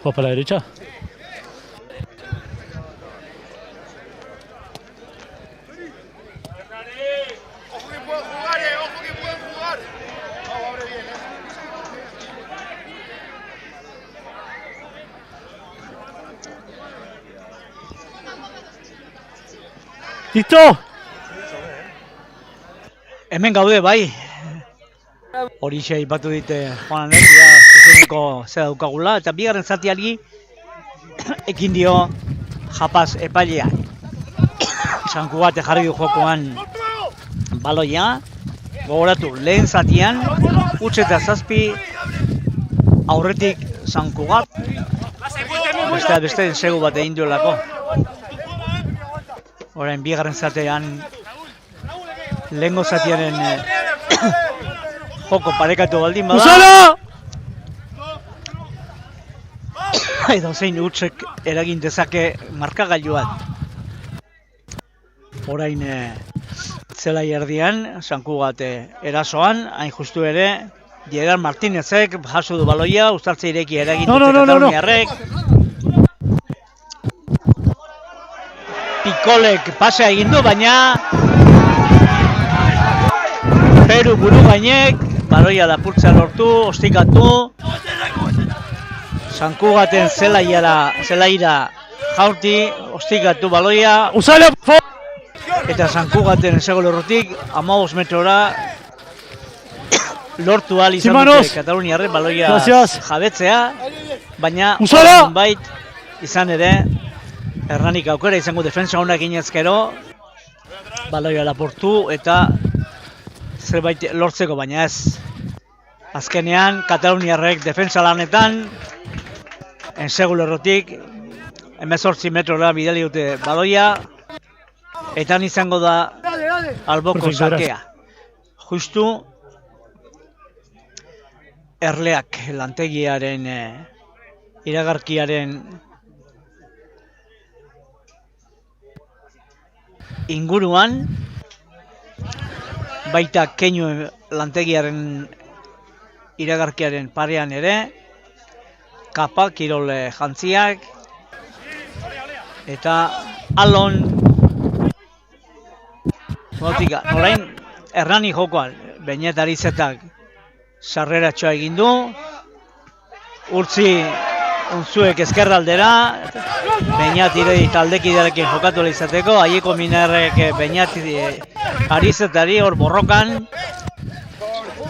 ¿Vas para la derecha? ¡Ojo que pueden jugar, ¡Ojo que pueden jugar! No, abre bien, ¿Listo? hemen gaude bai. Horixe aipatu dite Juanek, ja zuzeneko zera daukagula, eta bigarren zatiari ekin dio Japaz epailea. Sanku bate jarri du jokoan baloia, gogoratu lehen zatian, utz eta 7 aurretik Sanku bat, beste segu bat egin duelako. Orain bigarren zatean lehengo zatiaren joko parekatu baldin bada. ¡Usala! Edo zein utzek eragin dezake markagailuan. Orain zelai erdian, Sanku bat erasoan, hain justu ere, Gerard Martinezek jaso du baloia, uztartze ireki eragin dute Kataluniarrek. Pikolek pasea egin du, baina Peru buru gainek, baloia lapurtzea lortu, ostikatu. Sanku baten zelaira jaurti, ostikatu baloia. ¡Usala! Eta Sanku baten segolo errotik, 15 metrora lortu ahal izan dute Kataluniarren baloia jabetzea, baina bait izan ere, Hernanik aukera izango defensa honak inezkero, baloia lapurtu eta zerbait lortzeko, baina ez. Azkenean, Kataluniarrek defensa lanetan, ensegulerrotik, 18 metrora bidali dute baloia, eta izango da alboko sakea. Justu, erleak lantegiaren, iragarkiaren inguruan, baita keinu lantegiaren iragarkiaren parean ere, kapa, kirol jantziak, eta alon, orain Hernani jokoan, Beñat Arizetak sarreratxoa egin du, Urtzi Unzuek ezkerraldera, Beñat Iredi taldekidearekin jokatu izateko, Aieko Minerrek Beñat Arizetari hor borrokan,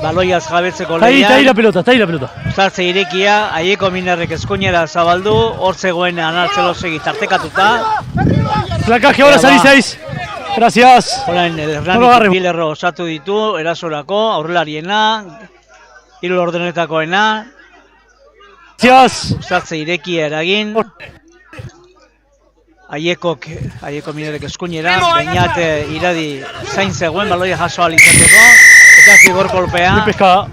baloiaz jabetzeko lehian. Ahí la pelota, está ahí la pelota. Zartze irekia, Aieko Minerrek eskuinera zabaldu, hor zegoen Analtzelosegi tartekatuta. Placaje ahora, salís 6. Gracias. Orain, Hernani Pilerro osatu ditu, erasorako, aurrelariena, hiru ordenetakoena. Gracias. Zartze irekia eragin. Aieko Minerrek eskuinera, Beñat Iradi zain zegoen, baloia jaso alizateko, eta zigor kolpea. Muy pescada.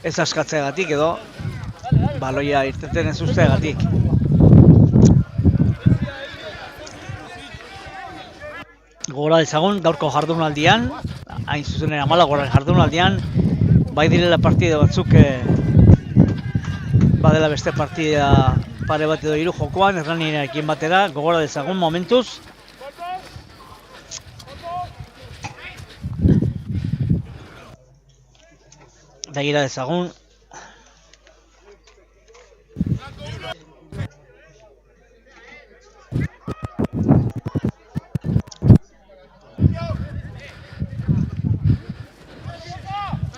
Ez askatzeagatik edo, baloia irteten ez usteagatik. Gogora dezagun, gaurko jardunaldian, hain zuzenera 14 jardunaldian, bai direla partida batzuk, badela beste partida pare bat edo 3 jokoan, Hernaniarekin batera, gogora dezagun momentuz. Begira dezagun.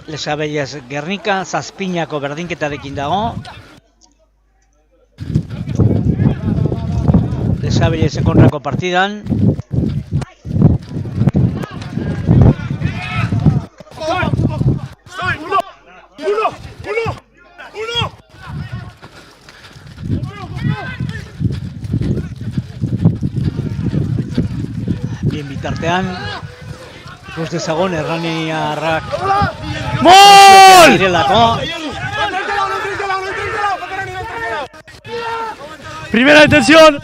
Lesabellez Gernika, Zazpinako berdinketarekin dago. Lesabellezen kontrako partidan. Bien bitartean, ikus dezagun Hernaniarrak ¡Gol! direlako. Primera detención.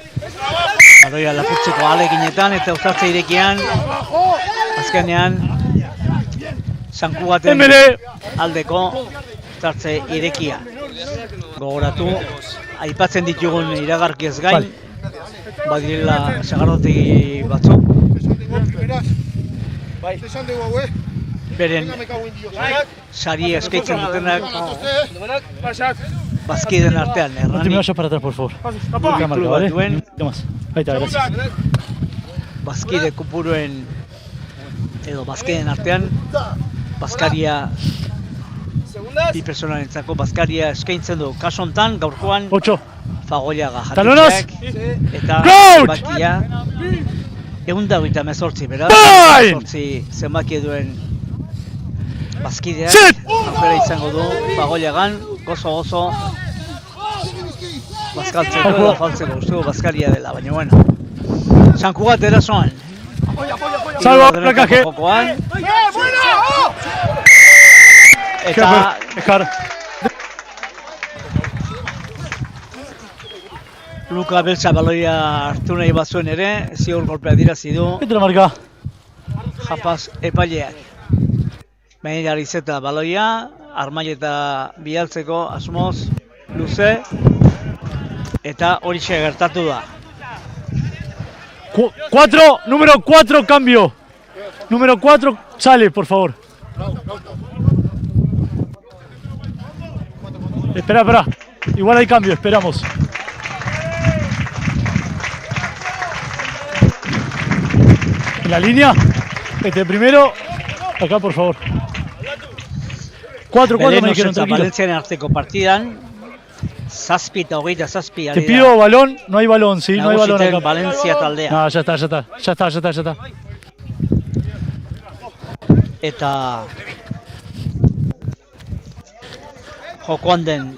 Baloia lapurtzeko ahaleginetan eta uztatze irekian. Azkenean, Sankugaten Dembele. aldeko uztatze irekia. Gogoratu, aipatzen ditugun iragarkiez gain, badirela sagarrotegi batzuk. Beren sari eskaitzen dutenak bazkideen artean, No te me Hernani vayas para atrás, por favor. Marca, Club ¿vale? batuen ¿Qué más? Ahí está, gracias. bazkide kopuruen edo bazkideen artean bazkaria bi personalentzako bazkaria eskaintzen du. Kasu hontan gaurkoan 8. Fagoiaga Talonas. jatetxeak eta Coach! zenbakia 138 beraz, Bai! 138 zenbaki duen bazkideak Set! aukera izango du Fagoiagan, gozo bazkaltzeko Aiko. edo faltzeko uste du bazkaria dela, baina bueno. Sankugat erasoan. Salva, Ordenetako placaje. jokoan. Qué Eta fuerte. Dejar. Luka Beltza baloia hartu nahi bazuen ere, ziur golpea dirazi du ¿Qué te la marca? Japaz epaileak. Behin Arizeta baloia, armaileta bialtzeko asmoz luze, eta horixe gertatu da. 4, número 4, cambio. Número 4, sale, por favor. Espera. Igual hay cambio, esperamos. ¿En la línea? Este primero. Acá, por favor. 4-4 me Belenos dijeron, eta tranquilo. Valentziaren arteko partidan, 7 eta 27 Te ari da. pido balón, no hay balón, sí, no hay balón Nagusiten acá. Valentzia taldea. No, ya está. eta jokoan den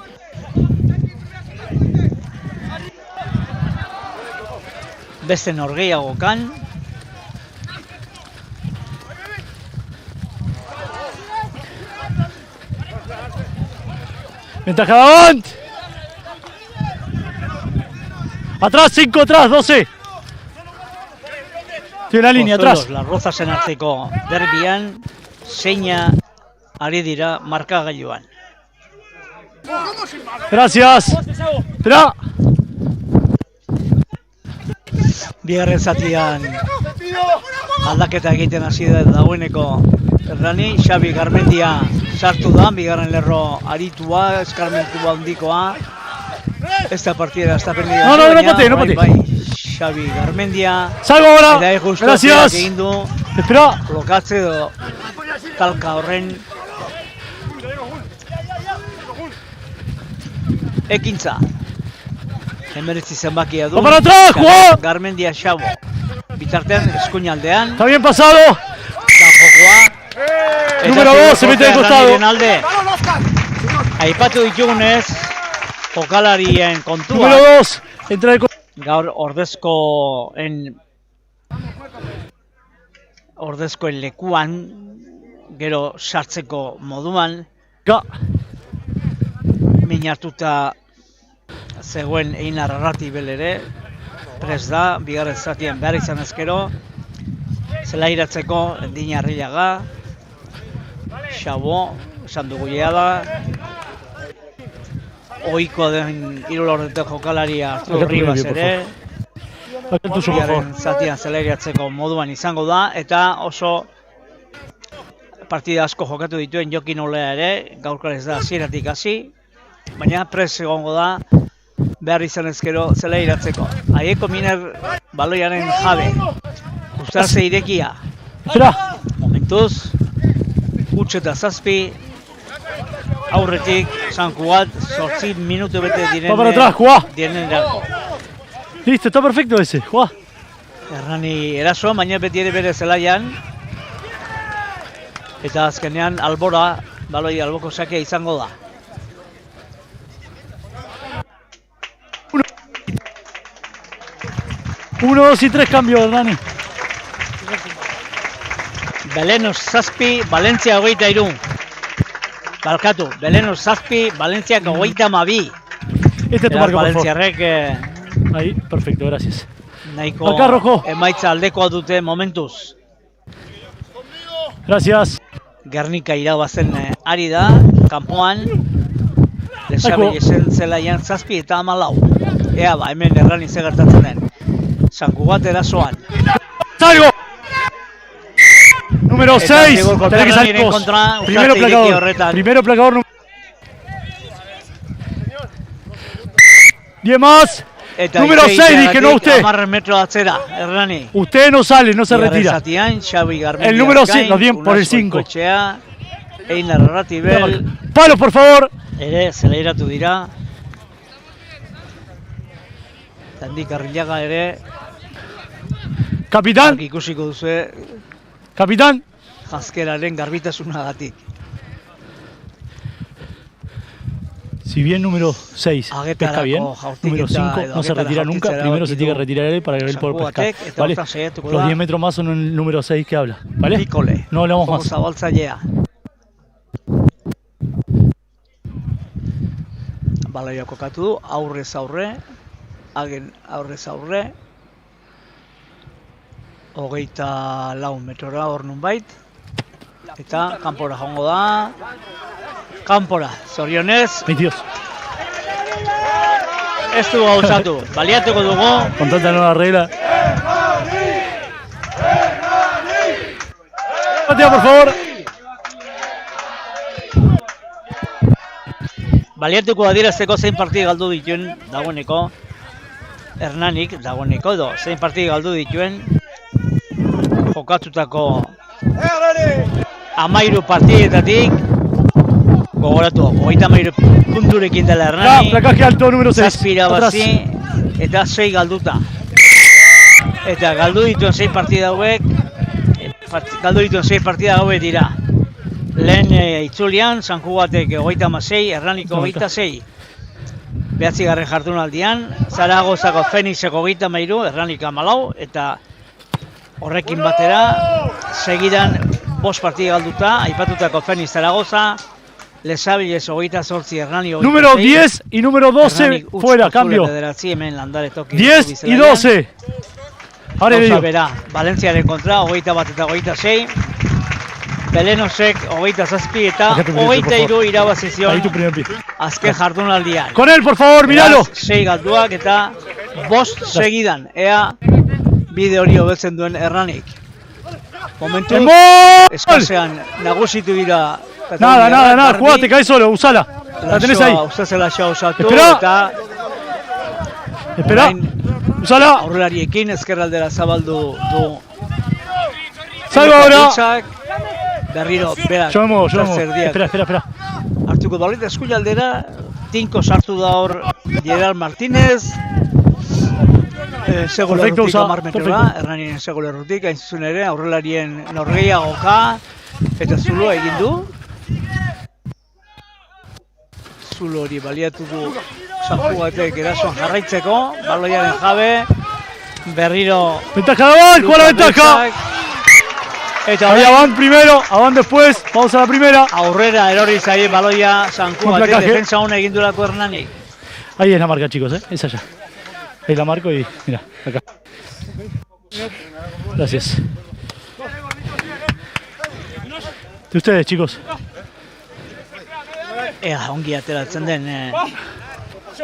beste norgehiagokan. Ventaja Davant. Atrás, 5 atrás, 12. Estoy en la línea, atrás. Las Rozasen arteko derbian, zeina ari dira markagailuan. Gracias. Espera. Bigarren zatian aldaketa egiten hasi da dagoeneko Hernani. Xabi Garmendia sartu da, bigarren lerro aritua, eskarmentua handikoa. Esta partida está perdida. No pate. Bai, Xabi Garmendia. Salgo ahora. Gracias. Espera. Blokatze edo talka horren ekintza. Hemeretzi zenbakia du. Para atrás, Juan. Garmendia Xabo. Bitartean eskuinaldean. Está bien pasado. Da jokoa. Número 2 se mete de costado. Aipatu ditugunez, jokalarien kontua. Número 2. Entra de Gaur ordezkoen lekuan, gero sartzeko moduan, min hartuta zegoen Einar Arratibel ere, prest da, bigarren zatien behar izan ezkero, zelairatzeko Dina Arrillaga, Xabo, esan dugu da, ohiko den hirulordeko jokalaria Arturo Ribas ere, bigarren zatian zelairatzeko moduan izango da, eta oso partida asko jokatu dituen Jokin Olea ere, gaurko ez da hasieratik hasi, baina prest egongo da, behar izan ezkero zelairatzeko. Aieko Miner baloiaren jabe, Ustarze irekia. Momentuz, huts eta zazpi, aurretik, San Cugat, 8 minutu bete direnerako. Listo, está perfecto ese, Juá. Hernani eraso, baina beti ere bere zelaian. Eta azkenean albora, baloi alboko sakea izango da. Uno, 2 y 3 cambios, Hernani. Belenos zazpi, Valentzia 23. Balkatu, Belenos zazpi, Valentzia 32. Este es tu marca, por favor. Valentziarrek Ahí, perfecto, gracias. nahiko Acá, rojo. emaitza aldekoa dute momentuz. Gracias. Gernika irabazen ari da, kanpoan. Lesabe esen zelaian zazpi eta 14. Ea ba, hemen Hernani ze gertatzen den. San Cugat erasoan. ¡Salgo! Número 6. Tenés que salir vos. Primero placador. Primero placador. 10 más. Número 6, dije, no usted. 10 metro atzera, Hernani. Usted no sale, no se retira. Zatian, Xabi Garmendia. El número 5, nos bien por el 5. Einar Arratibel. Palo, por favor. Ere, zelairatu dira. Tandik Arrillaga ere. Capitán. Ikusiko duzue. Capitán. Janzkeraren garbitasunagatik. Si bien número 6 pesca bien, número 5 no se retira nunca, primero se tiene que retirar él para que él pueda pescar. ¿Vale? Los 10 metros más son el número 6 que habla. ¿Vale? No hablamos más. Zabaltzailea. Baloia kokatu du, aurrez aurre. Hagen aurrez aurre. 24 metrora hor nunbait. Eta kanpora joango da. Kanpora, zorionez. 22. Ez du gauzatu, baliatuko dugu. Con tanta nueva regla. Matea, por favor. Baliatuko adierazteko zein partida galdu dituen dagoeneko. Hernanik dagoeneko edo zein partida galdu dituen. Jokatutako 13 partidetatik. Gogoratu, 33 punturekin dela Hernani. Placaje alto, número 6. Zazpira bazi eta 6 galduta. Eta galdu dituen 6 partida hauek galdu dituen 6 partida hauek dira. Lehen itzulian, San Jugatek 36, Hernaniko 26. 9. jardunaldian, Zaragozako Fenixeko 33, Hernaniko 14, eta horrekin batera, segidan 5 partida galduta, aipatutako Fenix Zaragoza, Lesabiles 28, Hernani 26. Número 10 y número 12 fuera, cambio. 10 y 12. Ahora digo. Verá, Valentziaren kontra, 21 eta 26. Belenosek 27 eta 23 irabazi zion azken jardunaldian. Con él, por favor, míralo. 6 galduak eta 5 segidan. Ea bide hori hobetzen duen Hernanik. Momentu eskasean nagusitu dira. Nada, jugate, cae solo, usala. La tenés ahí. Usazela xa usatu eta... Espera, usala. Aurrelariekin ezkerraldera zabaldu du. Salgo ahora. Berriro, berak. Yo me muevo. Espera. Hartuko balit eskualdera, Tinko sartu da hor Gerard Martínez. Segolo errutik 10 metrora, Hernanien segolo errutik, hain zuzun ere, aurrelarien norgehiagoka, eta zulo egin du. Zulo hori baliatu du San Jugatek erasoan jarraitzeko, baloiaren jabe, berriro... Ventaja de Aban, con la ventaja! Ahí Aban primero, Aban después, vamos a la primera. Aurrera erori zaie baloia San Jugatek, defensa hona egin durako Hernanik. Ahí es la marca, chicos, es allá. Ahí la marco y mira, acá. Gracias. De ustedes, chicos. Ea, ongi ateratzen den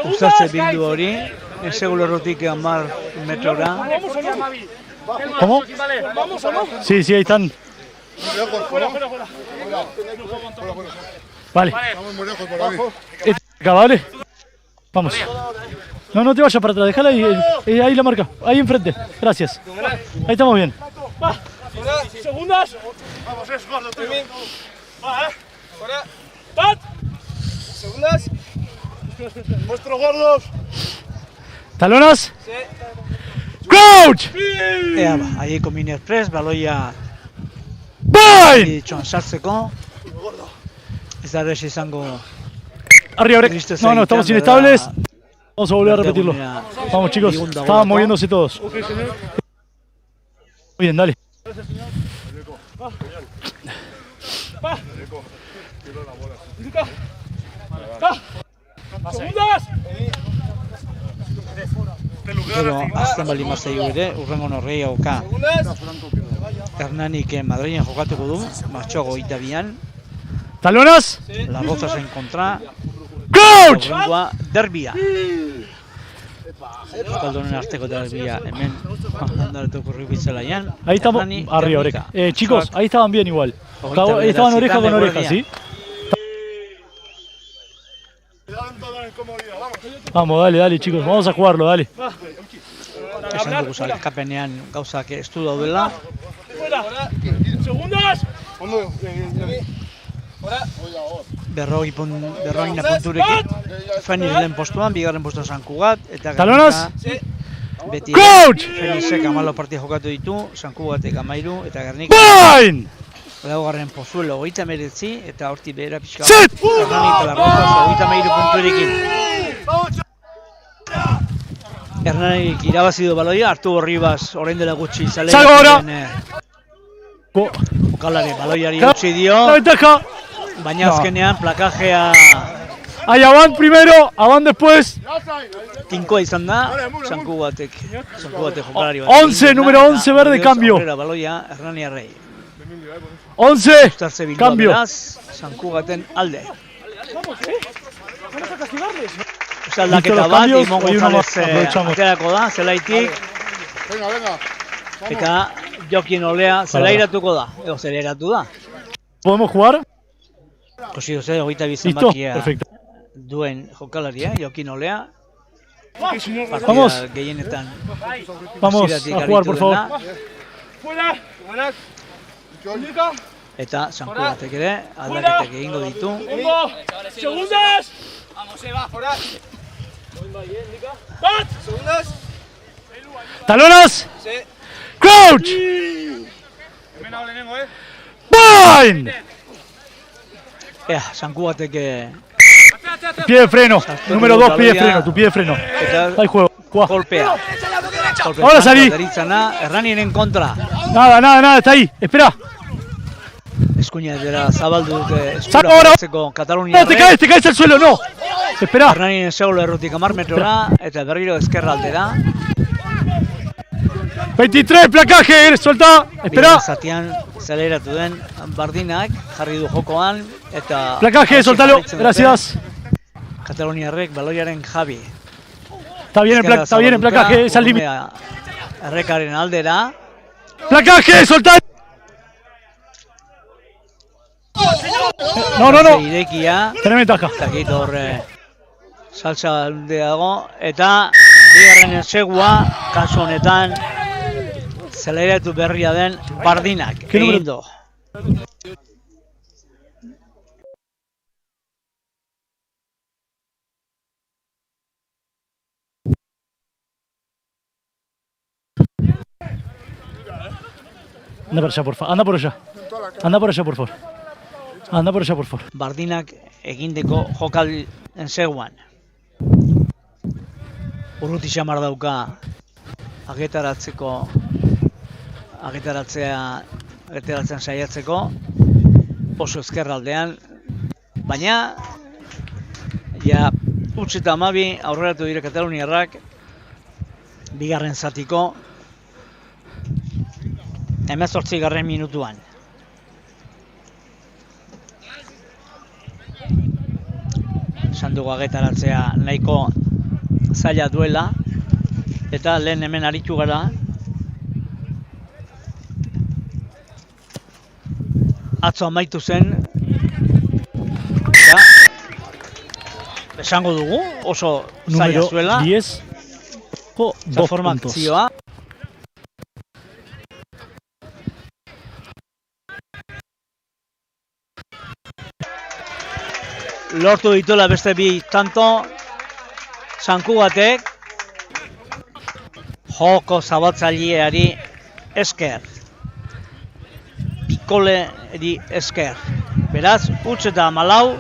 Uzatze bildu hori, seguro errotik 10 metrora. ¿Cómo? Sí, ahí están. Vale. Acá, ¿vale? Vamos. No te vayas para atrás, déjala ahí la marca, ahí enfrente. Gracias. Ahí estamos bien. Segundas. Vamos, gordo. ¡Pat! Segundas. Vuestros gordos. ¿Talonas? Sí. ¡Coach! Ea, ahí con Mini Express, baloia... ¡Bain! Ditxoan sartzeko. Ez da res izango... Arriba, no, estamos inestables. Vamos a volver a repetirlo. Vamos, chicos, estaban moviéndose todos. Muy bien, dale. ¡Segundas! Gero, azten bali mazai ere, urrengo norgehiagoka. Hernanik Madrilen jokatuko du, martxoago 22an. ¿Talonas? La Rozasen kontra. ¡Coach! Urrengoa derbia. Euskaldunen arteko derbia hemen handaretuko rugbizelaian. Ahí estamos, arriba, oreja. Chicos, ahí estaban bien igual. Estaban oreja con oreja, ¿sí? Vamos, dale, chicos, vamos a jugarlo, dale. Esan dugu salkapenean gauzak estu daudela. Segundas! Berroina punturekin. Fenix lehen postuan, bigarren postuan San Jugat. ¿Talonas? Beti ¡Coach! Fenixek 14 partida jokatu ditu, San Jugatek 13 eta Gernik. ¡Bain! Laugarren pozuelo 39 eta hortik behera pixka. Hernanik eta Larrozaz 33 punturekin. Hernanik irabazi du baloia, Arturo Ribas orain dela gutxi zalea. ¡Salgo ahora! Jokalari baloiari utzi dio. ¡La ventaja! Baina azkenean plakajea... Ahí Aban primero, Aban después. Tinkoa izan da, San Jugatek jokalari bat. 11, número 11 verde, cambio. Aurrera baloia, Hernaniarrei. 11, cambio. San Jugaten alde. Aldaketa bat, Imon González aterako da, zelaitik. Eta Jokin Olea zelairatuko da, edo zelairatu da. ¿Podemos jugar? Kosi doze, 22 zenbakia duen jokalaria, Jokin Olea. Vamos. Gehienetan. Vamos a jugar, por favor. Eta San Jugatek ere, aldaketak egingo ditu. Segundas! Vamos, va, fuera. Segundas. ¿Talonas? Sí. ¡Coach! ¡Bain! Sanku batek... Pie de freno, número 2, pie de freno, tu pie de freno. Ahí juego. Kolpea. Ahora salí. Hernanien en kontra. Nada, está ahí, espera. Eskuina dira zabaldu dute ¡Saco ahora! Katalunia. No, te caes al suelo, no. Espera. Hernanien segolo errutik 10 metrora eta berriro ezkerra aldera. 23, placaje, suelta. Espera. Zatian zeleratu den Bardinak jarri du jokoan eta... Placaje, soltalo, gracias. Kataluniarrek baloiaren jabi. Está bien el placaje, es al límite. Errekaren aldera. ¡Placaje, soltalo! No. Irekia. Tenés ventaja. Zakit horre salsa aldeago. Eta bigarren segua, kasu honetan, zeleratu berria den Bardinak. Egin du. Anda por allá, por favor. Anda por allá, por favor. Anda por allá, por favor. Bardinak egindeko jokal enseguan. Urruti xamar dauka agitaratzen saiatzeko oso ezkerraldean, baina ja utz eta 12 aurreratu dire Kataluniarrak bigarren zatiko 18. minutuan. Esan dugu agitaratzea nahiko zaila duela eta lehen hemen aritu gara. Atzo amaitu zen eta esango dugu oso zaila zuela. Número 10. Transformazioa. Lortu dituela beste bi tanto Sanku batek joko zabatzaileari esker. Pikoleri esker. Beraz, utz eta 14.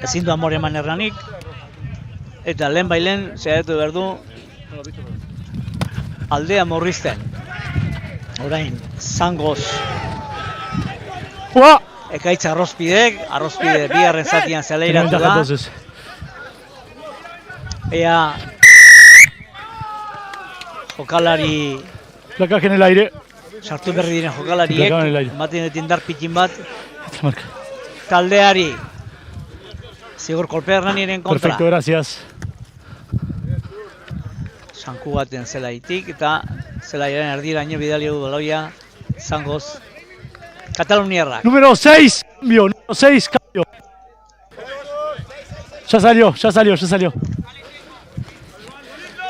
Ezin du amore eman Hernanik. Eta lehen bailen zehatu behar du aldea morrizten. Orain, zangoz. Ekaitz arrozpide bigarren zatian zeleiratu da. Ea jokalari... Placaje en el aire. Sartu berri diren jokalariek, ematen dut indar pikin bat. Taldeari. Zigor kolpea Hernaniren kontra. Perfecto, gracias. Sanku baten zelaitik eta zelaiaren erdiraino bidali du baloia zangoz Kataluniarrak. Número 6, cambio. Número 6, cambio. Ya salió.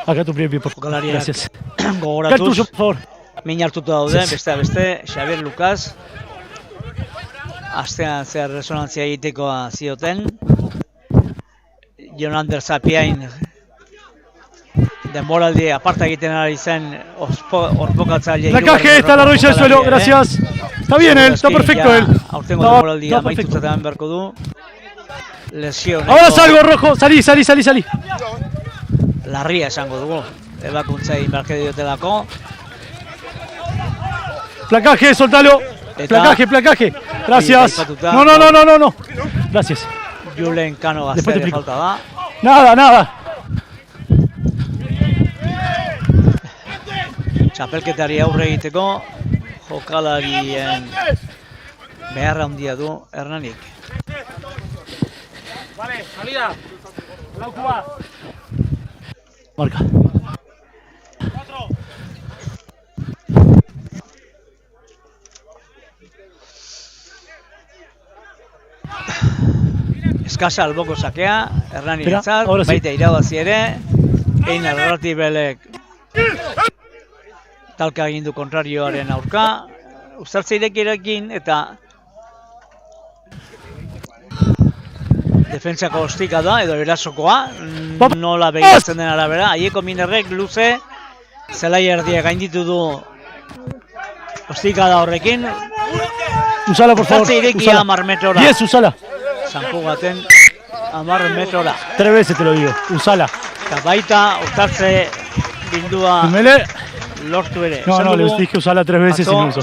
Acá tu primer pie, por favor. Gracias. Gogoratuz. Acá el tuyo, por favor. Min hartuta daude, beste, Xavier Lucas. Astean zer resonantzia egitekoa zioten. Jon Anders Apiain denboraldi aparta egiten ari zen orpokatzaile. Placaje, está la rodilla del suelo, gracias. Está bien él, está perfecto él. Aurtengo denboraldi amaituta tamen beharko du. Lesioneko. Ahora salgo, Rojo, salí. Larria esango dugu. Ebakuntza egin beharke diotelako. Placaje, soltalo. Placaje. Gracias. No. Gracias. Julen Kano Gaztere falta da. Nada. Txapelketari aurre egiteko jokalarien beharra handia du Hernanik. Vale, salida. Laukoa. Marca. Eskasa alboko sakea, Hernanirentzat, baita irabazi ere, Einar Ratibelek talka egin du kontrarioaren aurka, Uztartze irekirekin eta defentsako ostika da, edo erasokoa, nola begiratzen den arabera, haieko minerrek luze zelai erdia gainditu du ostikada horrekin. Usala, por favor. Usala. 10 metrora. 10, usala. Sanjugaten 10 metrora. 3 veces te lo digo, usala. Eta baita, urtartze bildua lortu ere. No, les dije usala 3 veces y no uso.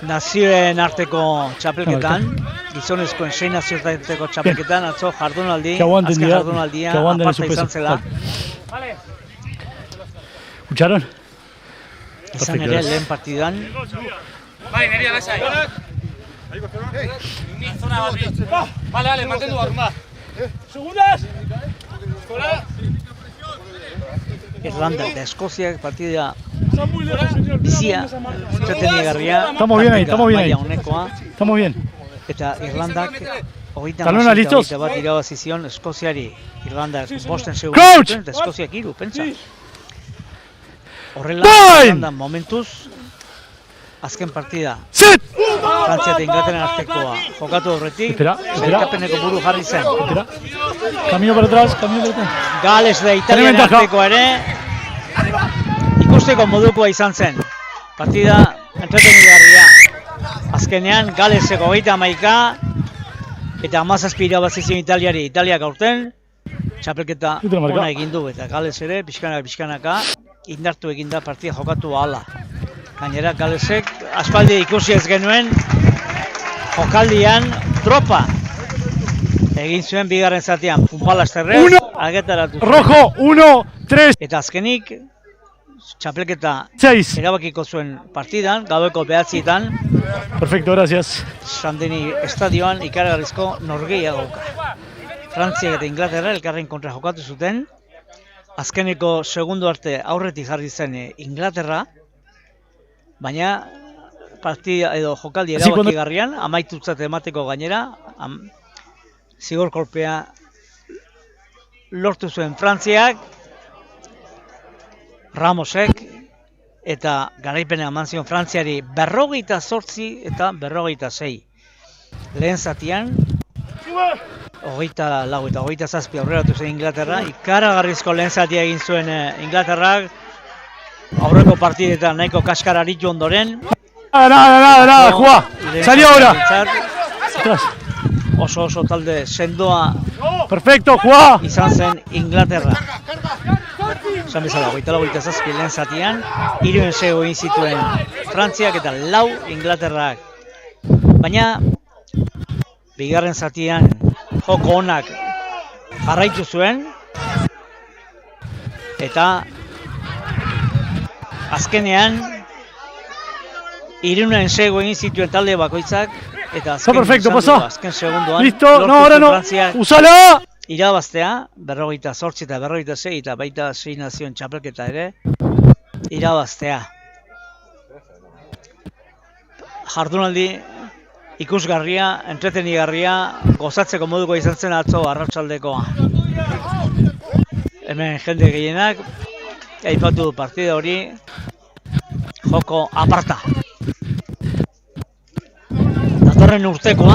Nazioen arteko txapelketan, gizonezkoen 6 nazioarteko txapelketan, atzo jardunaldi, azken jardunaldia, aparta izan zela. ¿Escucharon? Izan ere, lehen partidan. Bai, neria lasai. Vale, mantendu arma. Segundas! Irlanda eta Eskoziak partida bizia, entretenigarria. Estamos bien ahí, estamos bien ahí. Estamos bien. Eta Irlandak ¿Talonas listos? bat irabazi zion Eskoziari. Irlandak bosten segun eta Eskoziak 3, pentsa. Horrela, Irlandan momentuz, azken partida. Frantzia eta Inglaterran artekoa jokatu horretik, sailkapeneko buru jarri zen. Camino para atrás. Gales da Italian artekoa ere, ikusteko modukoa izan zen. Partida entretenigarria. Azkenean, Galeseko 31 eta 17 irabazi zion Italiari. Italiak aurten, txapelketa ona egin du eta Gales ere, pixkanaka, indartu eginda partida jokatu ahala. Gainera, Galesek aspaldi ikusi ez genuen jokaldian tropa egin zuen bigarren zatean. Punpalasterrez, agetaratu zuen. Rojo, 1, 3. Eta azkenik, txapelketa 6 erabakiko zuen partidan, gaueko 9etan. Perfecto, gracias. Sandeni estadioan ikaragarrizko norgehiagoka. Frantziak eta Inglaterra elkarren kontra jokatu zuten. Azkeneko segundo arte aurretik jarri zen Inglaterra. Baina partida edo jokaldi erabakigarrian amaitutzat emateko gainera zigor kolpea lortu zuen Frantziak, Ramosek eta garaipena eman zion Frantziari 48 eta 46. Lehen zatian 24 eta 27 aurreratu zen Inglaterra, ikaragarrizko lehen zatia egin zuen Inglaterrak. Aurreko partidetan nahiko kaskara aritu ondoren. Nada, Juá. Salió ahora. Oso talde sendoa. Perfecto, Juá. Izan zen Inglaterra. Esan bezala, 27 lehen zatian. 3 sego egin zituen Frantziak eta 4 Inglaterrak. Baina, bigarren zatian joko onak jarraitu zuen. Eta azkenean, 3 sego egin zituen talde bakoitzak, eta azken segunduan, Frantziak usala! Irabaztea, 48 eta 46 eta baita 6 nazioen txapelketa ere, irabaztea. Jardunaldi ikusgarria, entretenigarria, gozatzeko moduko izan zen atzo arratsaldekoa. Hemen jende gehienak, aipatu du partida hori, joko aparta. Datorren urteko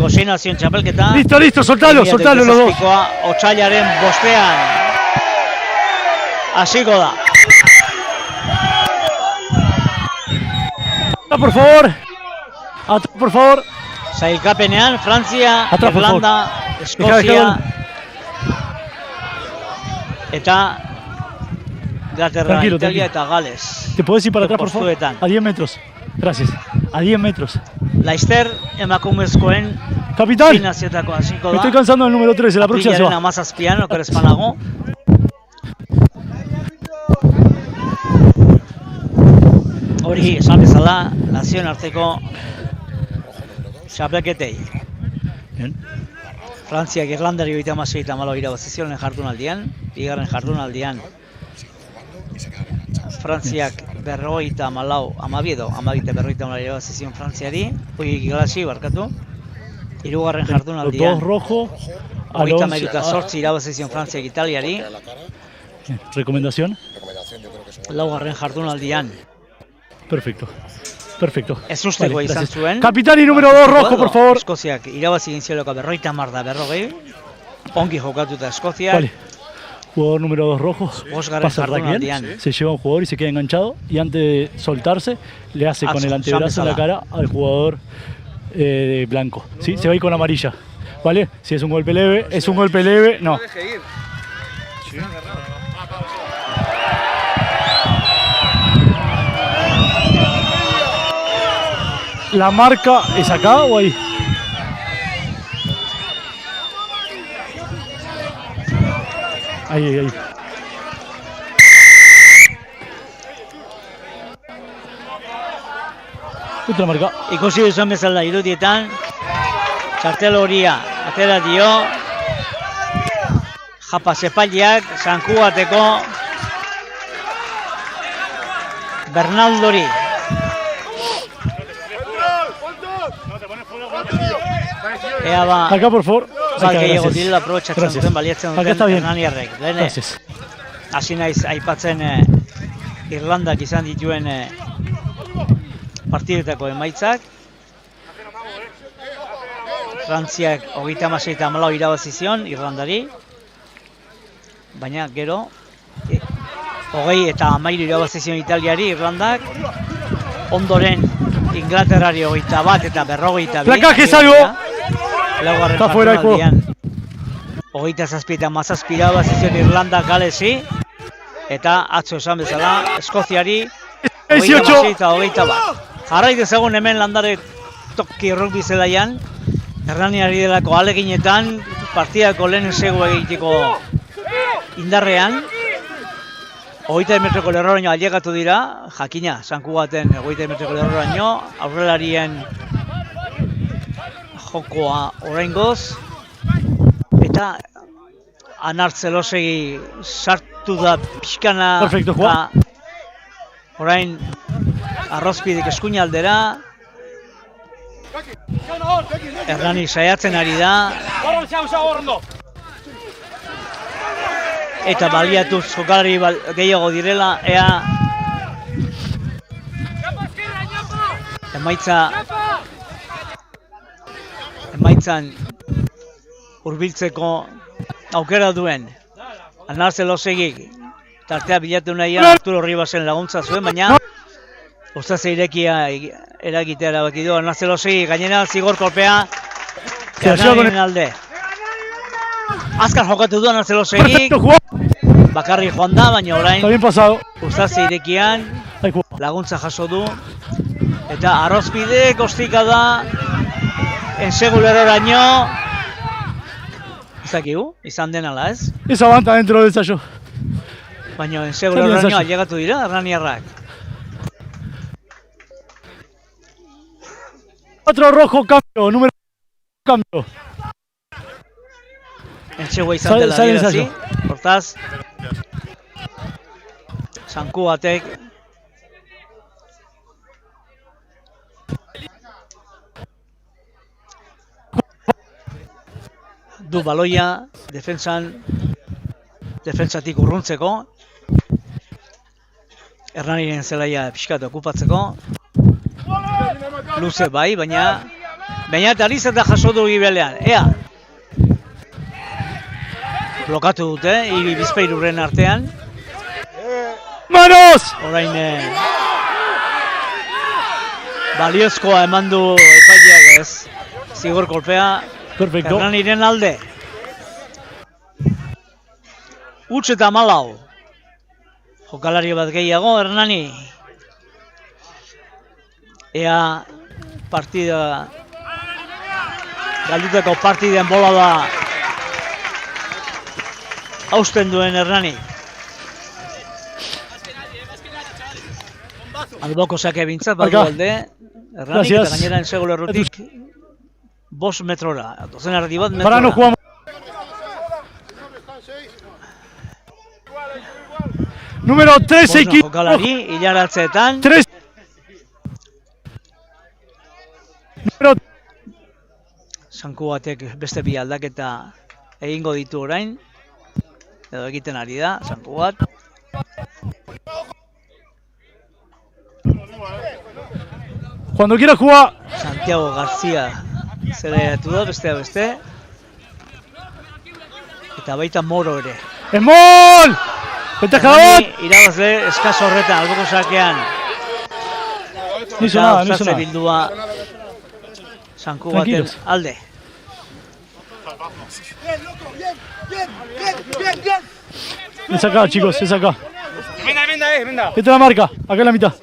6 nazioen txapelketa. Listo, soltalo los dos. Otsailaren 5ean. Hasiko da. Por favor. Sailkapenean, Frantzia, Irlanda, Eskozia eta Inglaterra, Italia eta Gales. ¿Te puedes ir para atrás, por favor? A 10 metros. Gracias. A 10 metros. Laster emakumezkoen Capitán, nazioetako hasiko da. me estoy cansando del número 13, la próxima se va. Amazazpian, okerezpanago. Hori, esan bezala, nazioen arteko txapelketei. Frantziak Irlandari 36 eta 4 irabazi zion jardunaldian, bigarren jardunaldian. Frantziak 52 irabazi zion Frantziari, Galasi barkatu. Hirugarren jardunaldian. 38 irabazi zion Frantziak Italiari. ¿Recomendación? Laugarren jardunaldian. Perfecto. Ez usteko izan zuen. Capitán y número 2 rojo, por favor. Eskoziak irabazi egin zioloko 50 da 40. Ongi jokatuta Eskoziak. jugador número 2 rojo, pasa el raquel, se lleva un jugador y se queda enganchado, y antes de soltarse le hace con el antebrazo en la cara al jugador blanco. ¿Sí? Se va a ir con amarilla, ¿vale? Si es un golpe leve, no. ¿La marca es acá o ahí? Ahí. Otra marca. Ikusi duzuen bezala irudietan, txartel horia atera dio, japa zepaileak, Sankugateko Bernaldori. Ea ba, acá por favor. gehiago direla aprobetxatzen duten, baliatzen duten Hernaniarrek. Gracias. Hasi naiz aipatzen Irlandak izan dituen partidetako emaitzak. Frantziak 36-14 irabazi zion Irlandari. Baina gero 20 eta 13 irabazi zion Italiari Irlandak. Ondoren Inglaterrari 21 eta 42. Placaje salgo. Laugarren partidaldian 27 eta 17 irabazi zion Irlandak Galesi. Eta atzo esan bezala Eskoziari 26 eta 21. Jarrai dezagun hemen Landare Toki Rugby zelaian. Hernaniari delako aleginetan, partidako lehen segu egiteko indarrean. 20 metroko lerroraino ailegatu dira, jakina, Sankugaten 20 metroko lerroraino, aurrelarien jokoa oraingoz. Eta Anar Zelosegi sartu da pixkana. Perfecto, Juan. Orain arrozpidik eskuina aldera. Hernani saiatzen ari da. Eta baliatuz jokalari gehiago direla, ea emaitzan hurbiltzeko aukera duen. Anar Zelosegik tartea bilatu nahian Arturo Ribasen laguntza zuen, baina Ustaze irekia eragitea erabaki du. Anar Zelosegi gainera zigor kolpea Hernanien alde. Azkar jokatu du Anar Zelosegi. Bakarri joan da, baina orain Ustaze irekian laguntza jaso du. Eta arrozpide kostika da enseguleroraino. Izakigu, izan den ala ez? Esa banta dentro del ensayo. Baina enseguleroraino ailegatu dira Hernaniarrak. Otro rojo cambio, número cambio. Entsegua izan dela dirazi, hortaz Sankugatek du baloia defentsatik urruntzeko, Hernaniren zelaia pixkat okupatzeko. Luze bai, baina eta Arizeta jaso du gibelean, ea. Blokatu dute, hiri bizpahiruren artean. ¡Manos! Orain baliozkoa eman du epaileak ez. Zigor kolpea Hernaniren alde. Huts eta 14. Jokalari bat gehiago Hernani. Ea partida galduteko partiden bola da hausten duen Hernani. Alboko sake bintzat bat alde Hernani, eta gainera ensegulerrotik 5 metrora, dozen erdi bat metrora. Número 13 equipo. Jokalari hilaratzeetan. Sankugatek beste bi aldaketa egingo ditu orain. Edo egiten ari da, Sankugat. Cuando quiera jugar. Santiago García zelairatu da, beste. Eta baita Moro ere. ¡Small! ¡Ventaja Dabot! Irabazle eskaso horretan, alboko sakean. No hizo nada, no hizo nada. Bildua Sanku baten alde. Es acá, chicos, es acá. Venga. Esta es la marca, acá en la mitad.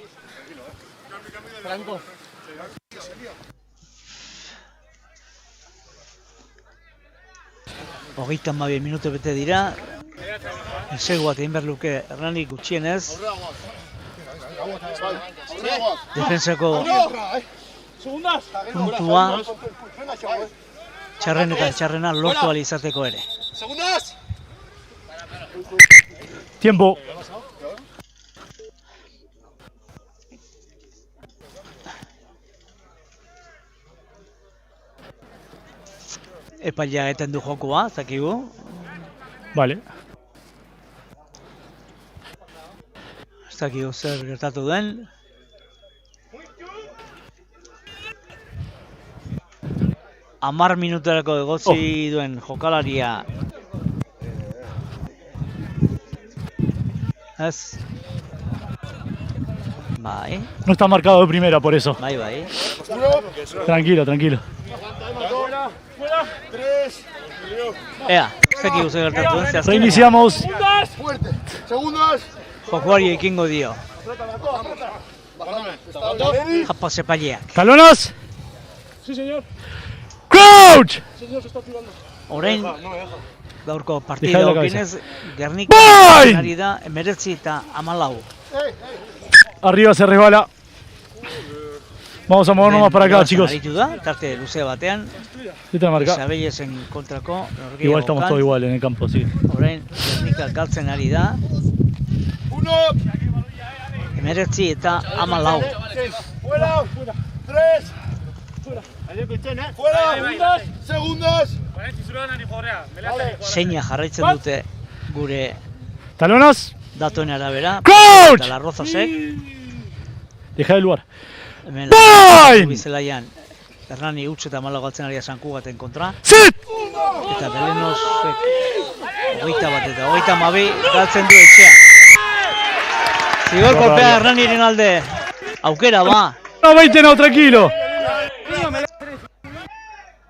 Hogeita hamabi minutu bete dira. Ensegu bat egin behar luke Hernani gutxienez. Defensako puntua txarrena lortu ahal izateko ere. Tiempo. Epailea eten du jokoa, zakigu. Vale. Zakigu zer gertatu den. Amar minuterako egotzi duen jokalaria. Ez. Bai. No está marcado de primera por eso. Bai. Tranquilo. Ea, zakigu zer gertatu den. Reiniciamos. Jokoari ekingo dio. Japaz epaileak. Talonas. Sí, señor. Coach. Orain gaurko partida okinez Gernik ari da 19-14. Arriba se resbala. Vamos a movernos más para acá, chicos. Tarte luze batean. Esta marca. Sabellesen kontrako. Igual estamos todos igual en el campo, sí. Orain Gernika galtzen ari da. 19-14. Fuera. 3. Fuera. Segundos. Seina jarraitzen dute gure Talonas. datuen arabera. Coach. Eta Larrozasek. Deja el lugar. Hemen Bizelaian Hernani huts eta malo galtzen ari Sankugaten kontra. Sit! Eta Belenosek 21 eta 32 galtzen du etxea. Zigor kolpea Hernaniren alde. Aukera ba. No, 20 no, tranquilo.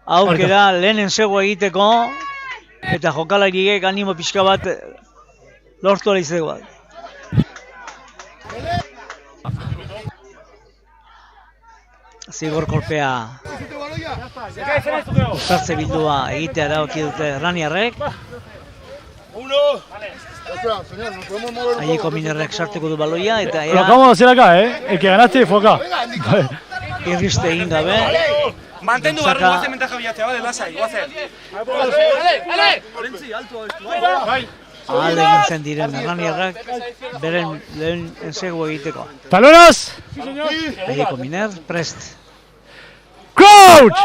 Aukera lehen ensegu egiteko eta jokalariek animo pixka bat lortu ala izateko. Zigor kolpea Uztartze bildua egitea erabaki dute Hernaniarrek. Aieko Minerrek sartuko du baloia eta Lo acabamos de hacer acá, El que ganaste fue acá. irriste egin gabe. Mantendu barru guazen mentaja bilatzea, bale, lasai, guazen. Ahal egintzen diren Hernaniarrak beren lehen ensegu egiteko. Talonas. Aieko Miner, prest. Coach.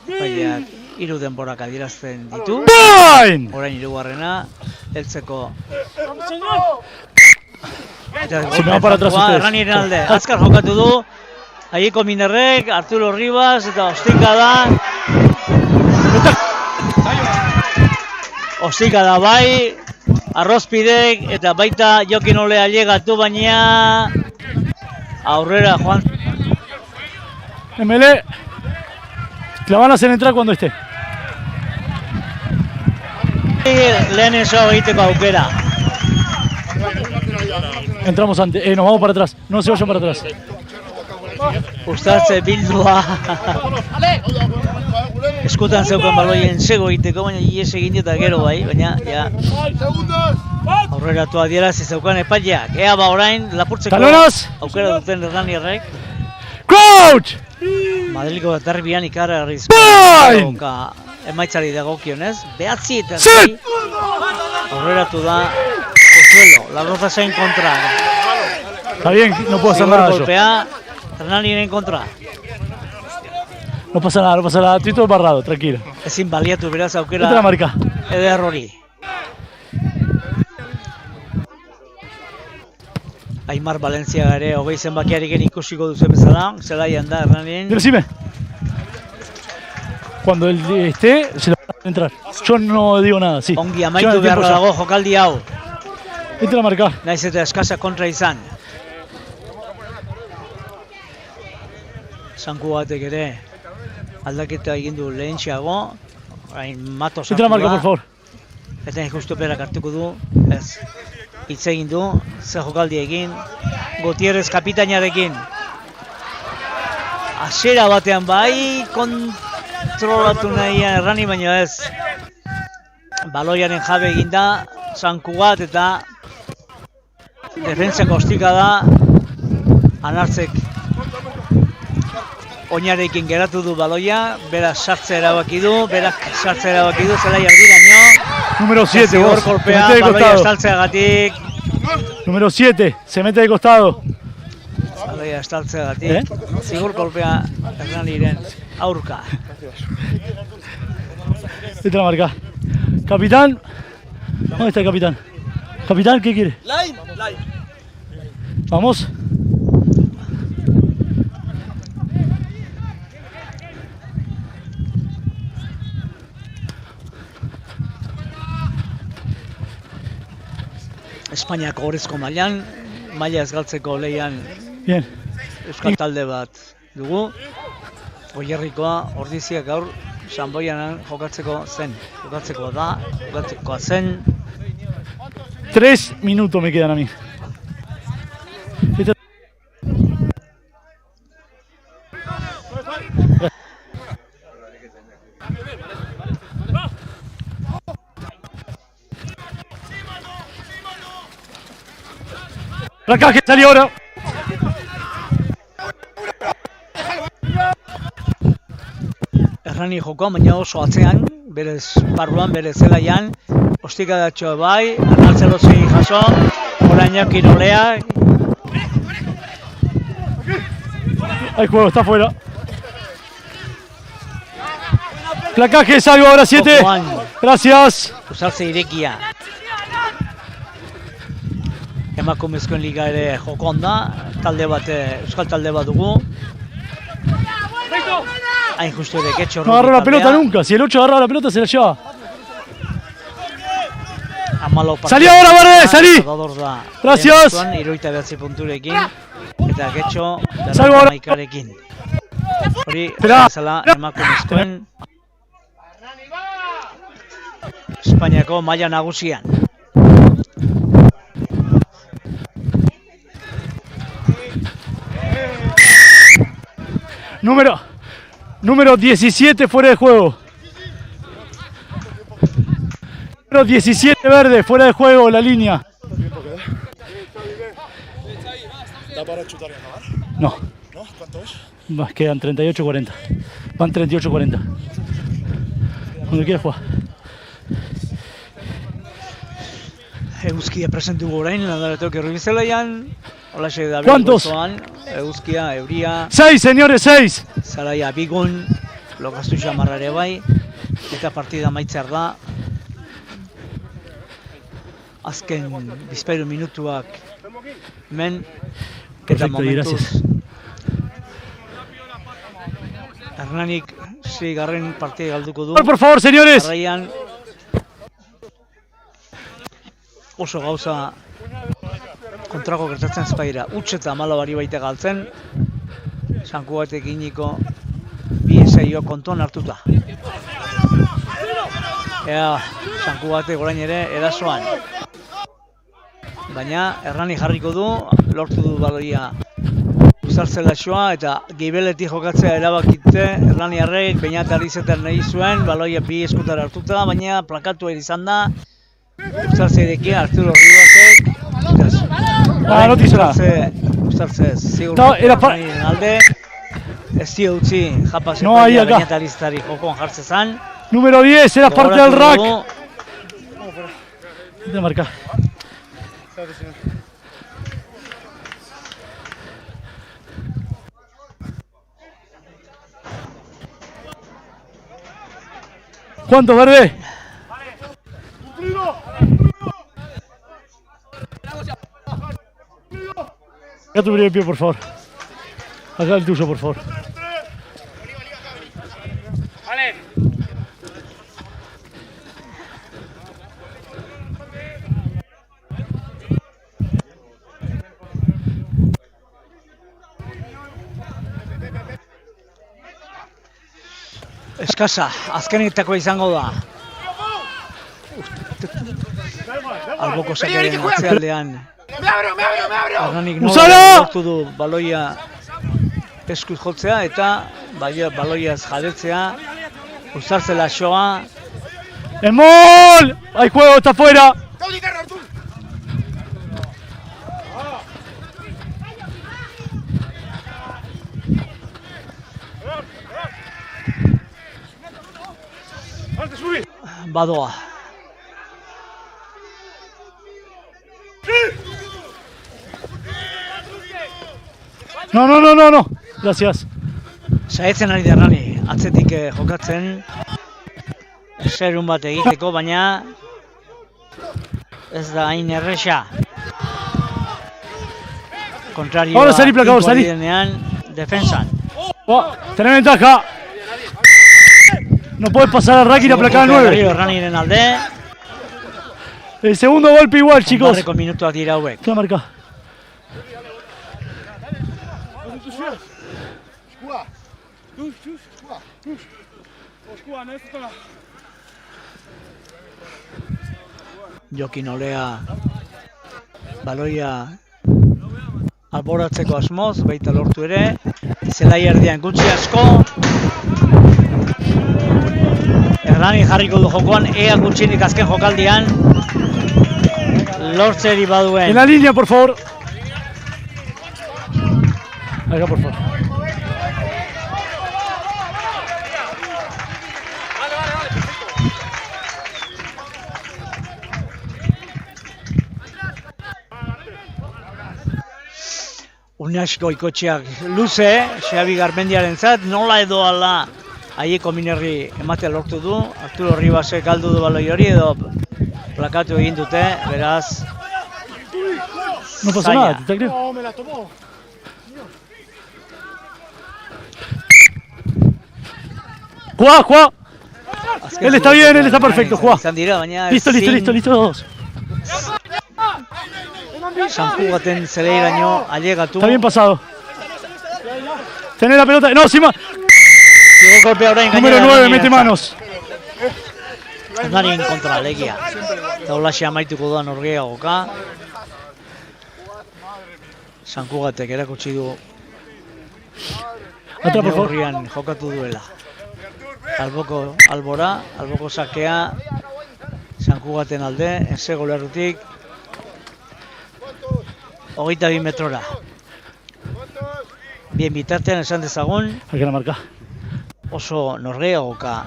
Epaileak 3 denborak adierazten ditu. Fine. Orain 3. heltzeko. Se me va para atrás ustedes. Hernaniaren alde, azkar jokatu du. Aieko Minerrek, Arturo Rivas eta Ostika da. Ostika da bai, Arrozpidek eta baita Jokin Olea llegatu baina aurrera joan. ML. La van a hacer entrar cuando esté. Lehen eso egiteko aukera. Entramos antes, nos vamos para atrás, no se vayan para atrás. Uztartze bildua eskutan zeukan baloien sego egiteko, baina ies egin eta gero bai, baina ja aurreratu adierazi zeukan epaileak. Ea ba orain lapurtzeko aukera duten Hernaniarrek. Coach! Madriliko derbian ikaragarrizko emaitzari dagokionez, 9 eta 6 aurreratu da Pozuelo, Larrozasen kontra. Está bien, no puedo hacer nada yo. Golpea Hernaniren kontra. No pasa nada, estoy todo embarrado, tranquilo. Ezin baliatu beraz aukera. Esta la marca. Eder hori. Aimar Valencia ere 20 zenbakiarekin ikusiko duzu bezala, zelaian da Hernaniren. Decime. Cuando él esté, se lo van a Entrar. Yo no digo nada, sí. Ongi amaitu beharra dago jokaldi hau. Entra a marcar. Naiz eta eskasa kontra izan. Sanku batek ere aldaketa egin du lehentxeago. Mato Entra a marcar, por favor. Eta justu berak hartuko du. Ez. Hitz egin du. Ze jokaldi egin. Gutierrez kapitainarekin. Hasiera batean bai kontrolatu nahian Errani, baina ez. Baloiaren jabe egin da, Sanku bat eta defentsako ostika da. Anartzek oinarekin geratu du baloia, berak sartzea erabaki du, zelai erdiraino. Número 7, Zigor kolpea, baloia estaltzeagatik. Número 7, se mete de costado. Baloia estaltzeagatik. Zigor kolpea Hernaniren aurka. Entra a marcar. Capitán. ¿Dónde está el capitán? Capitán, ¿qué quiere? Line. Vamos. Espainiako gorezko mailan, maila ez galtzeko lehian Bien. euskal talde bat dugu. Goierrikoa, Ordiziak gaur Sanboianan jokatzekoa zen. 3 minutos me quedan a mí. Acá que salió ahora. Errani jokoa, baina oso atzean, berez barruan, berez zelaian. Ostikadatxo bai, Arnaltzelozi jaso, oraino Kirolea. Hay juego, está fuera. Placaje es algo ahora 7. Gracias. Usartze irekia. Emakumezkoen liga ere joko onda, euskal talde bat dugu. Hain justu ere ketxo. No agarró la pelota nunca, si el 8 agarraba la pelota se la lleva. ¡Salí ahora, Barde! ¡Salí! Gracias. Iruita behatzi punturekin, eta ketxo Salgo ahora. maikarekin. Hori, Espera. zela emakumezkoen Espainiako maila nagusian. Número 17 fuera de juego. Número 17 verde, fuera de juego, la línea. ¿Da para chutar y acabar? No. ¿No? ¿Cuánto es? Más quedan 38-40. Van 38-40. Cuando quieras jugar. Eguzkia presentu gorain, landaretok errubizelaian. ¿Cuántos? Eguzkia, euria. 6, señores, 6. Zaraia bigun, lokaztu xamarrare bai. Eta partida maitzer da. Azken bizpairu minutuak men. Eta momentuz. Hernanik 6. partida galduko du. Por favor, señores. Jarraian oso gauza kontrako gertatzen ezpaira. Huts eta malabari baita galtzen. Sanku batek eginiko bi ensaioa kontuan hartuta. Ea, Sanku batek orain ere erasoan. Baina Hernani jarriko du, lortu du baloia uzartzelaxoa eta gibeletik jokatzea erabakite Hernaniarrek, Beñat Arizetan nahi zuen, baloia bi eskutar hartuta, baina plakatu izan da. Uzartzeidekin Arturo Ribasek. Uzartze zigur alde. Ez dio utzi japazetan Beñat Ariztari jokoan jartzezan. Número 10, era parte del rack. De marcar. ¿Cuánto, Verde? Acá tu primer pie, por favor. Acá el tuyo, por favor. Eskasa, azkenetakoa izango da. Alboko sakaren atzealdean. Hernanik nola lortu du baloia eskuz jotzea eta baloiaz jadetzea. Uzartzela xoa. ¡Emol! ¡Hay juego, está afuera! Badoa. No. Gracias. Saetzen ari da Hernani, atzetik jokatzen. Zerun bat egiteko, baina ez da hain erresa. Kontrarioa tinko ari denean, defensan. Tenés ventaja. No puedes pasar a Raki y aplacar al 9. Hernaniren alde. El segundo golpe igual, chicos. Barreko minutuak dira hauek. ¿Qué marca? Jokin Olea baloia alboratzeko asmoz, baita lortu ere. Zelai erdian gutxi asko. Hernani jarriko du jokoan, ea gutxinik azken jokaldian. Lortzeri baduen. En la línea, por favor. Acá, por favor. Unasko ikotxeak luze, Xabi Garmendiaren zat, nola edo ala haieko minerri ematea lortu du. Arturo Ribasek galdu du baloi hori edo plakatu egin dute, beraz. No pasa nada, ¿te crees? No, me la tomó. ¡Juá! Él está bien, él está perfecto, juá. Listo, dos. Sanjugaten zeleiraino ailegatu. Está bien pasado. Tenés la pelota. No, Sima. Número 9, mete manos. Hernanien kontra alegia. Eta holaxe amaituko da norgeagoka. Sanjugatek erakutsi du neurrian jokatu duela. Alboko sakea Sanjugaten alde, enzego lerrutik 22 metrora. Bien bitartean esan dezagun oso norgeagoka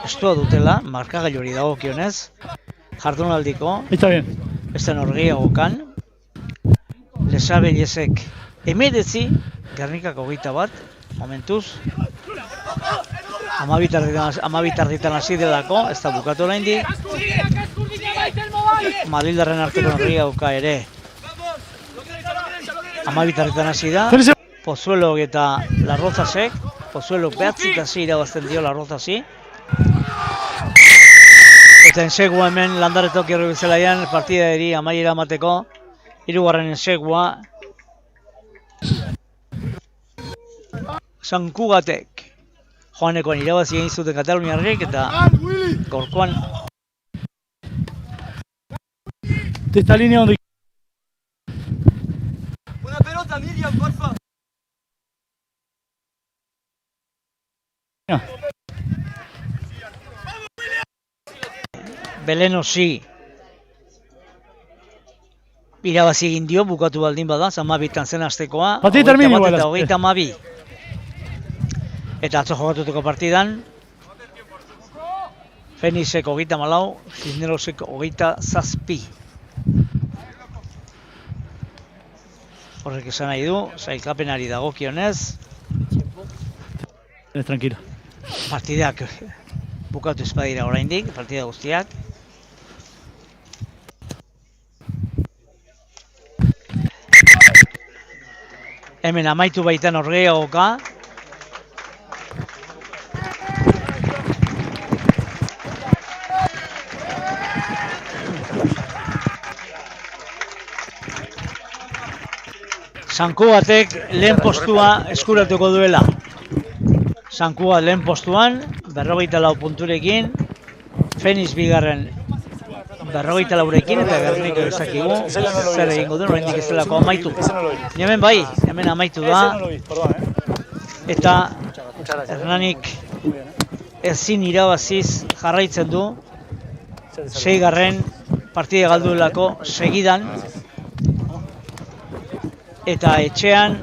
estua dutela, markagailu hori dagokionez, jardunaldiko beste norgeagokan Lesabelezek 19, Gernikak 21, momentuz 12 tarditan hasi delako, ez da bukatu oraindik. Madrildarren arteko norgeagoka ere 12 tarditan hasi da. Pozuelo eta Larrozasek, Pozuelo 9 hasi irabazten dio Larrozasi. Eta ensegua hemen Landaretok Errebizelaian partida eri amaiera amateko. 3. ensegua. Sanjugatek joanekoan irabazi egin zuten Kataluniarrek eta gorkoan. De esta línea donde... Una pelota, Miriam, porfa. Belenosi irabazi egin dio, bukatu baldin bada, 12 zen astekoa. 22. Eta atzo jokatuteko partidan Fenixek 24, Cisnerosek 27. Horrek esan nahi du, sailkapenari dagokionez. Tranquilo. Partidak bukatu ez badira oraindik, partida guztiak. Hemen amaitu baita norgeagoka. Sanjugatek lehen postua eskuratuko duela. Sanjugat lehen postuan, 44 punturekin, Fenix bigarren 44rekin eta Gernika ezakigu zer egingo duen, oraindik ez delako amaitu. Hemen bai, hemen amaitu da, eta Hernanik ezin irabaziz jarraitzen du, 6. partida galduelako segidan, eta etxean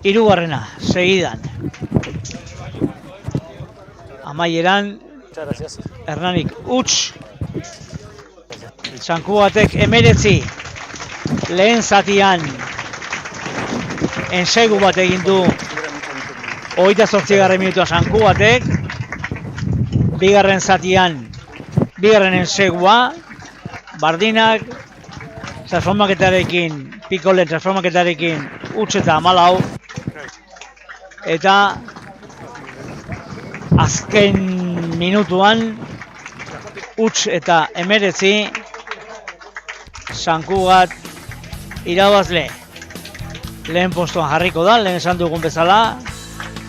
hirugarrena segidan. Amaieran Hernanik huts, San Kubatek 19, lehen zatian ensegu bat egin du 28. minutua San Kubatek, bigarren zatian bigarren ensegua, Bardinak transformaketarekin, Pikolen transformaketarekin huts eta 14, eta azken minutuan huts eta 19 San Kubat irabazle. Lehen postuan jarriko da, lehen esan dugun bezala,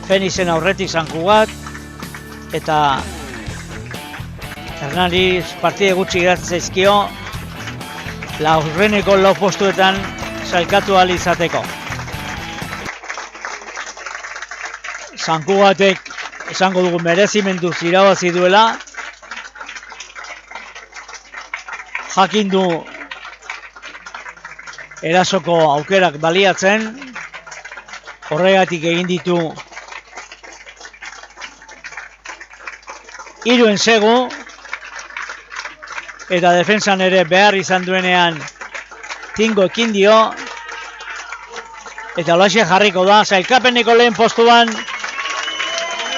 Fenixen aurretik San Kubat, eta Hernani partide gutxi geratzen zaizkio, laurreneko lau postuetan sailkatu ahal izateko. San Kubatek esango dugu merezimenduz irabazi duela, jakin du erasoko aukerak baliatzen, horregatik egin ditu 3 ensegu, eta defentsan ere behar izan duenean tingo ekin dio, eta holaxe jarriko da, sailkapeneko lehen postuan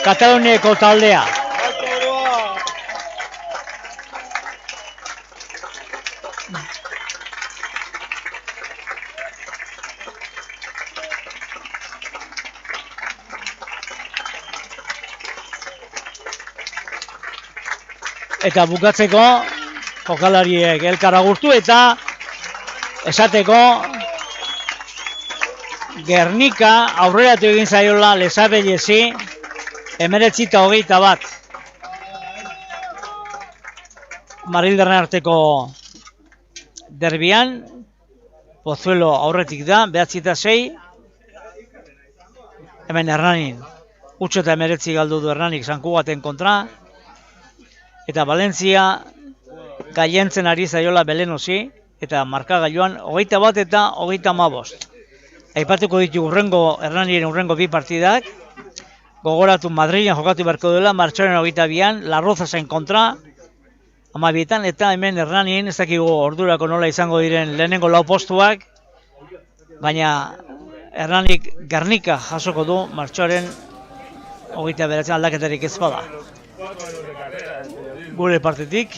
Kataluniako taldea. Eta bukatzeko, jokalariek elkar agurtu eta esateko Gernika aurreratu egin zaiola Lezabellesi 19-21. Marildarren arteko derbian, Pozuelo aurretik da, 9-6. Hemen Hernanin, huts eta 19 galdu du Hernanik San Kubaten kontra. Eta Valentzia gailentzen ari zaiola Belenosi, eta markagailuan 21 eta 35. Aipatuko ditu Hernaniren urrengo bi partidak, gogoratu Madrilen jokatu beharko duela, martxoaren 22an, La Rozasen kontra, 12etan, eta hemen Hernanien, ez dakigu ordurako nola izango diren lehenengo lau postuak, baina Hernanik Gernika jasoko du martxoaren 29 aldaketarik ez bada. Gure partetik,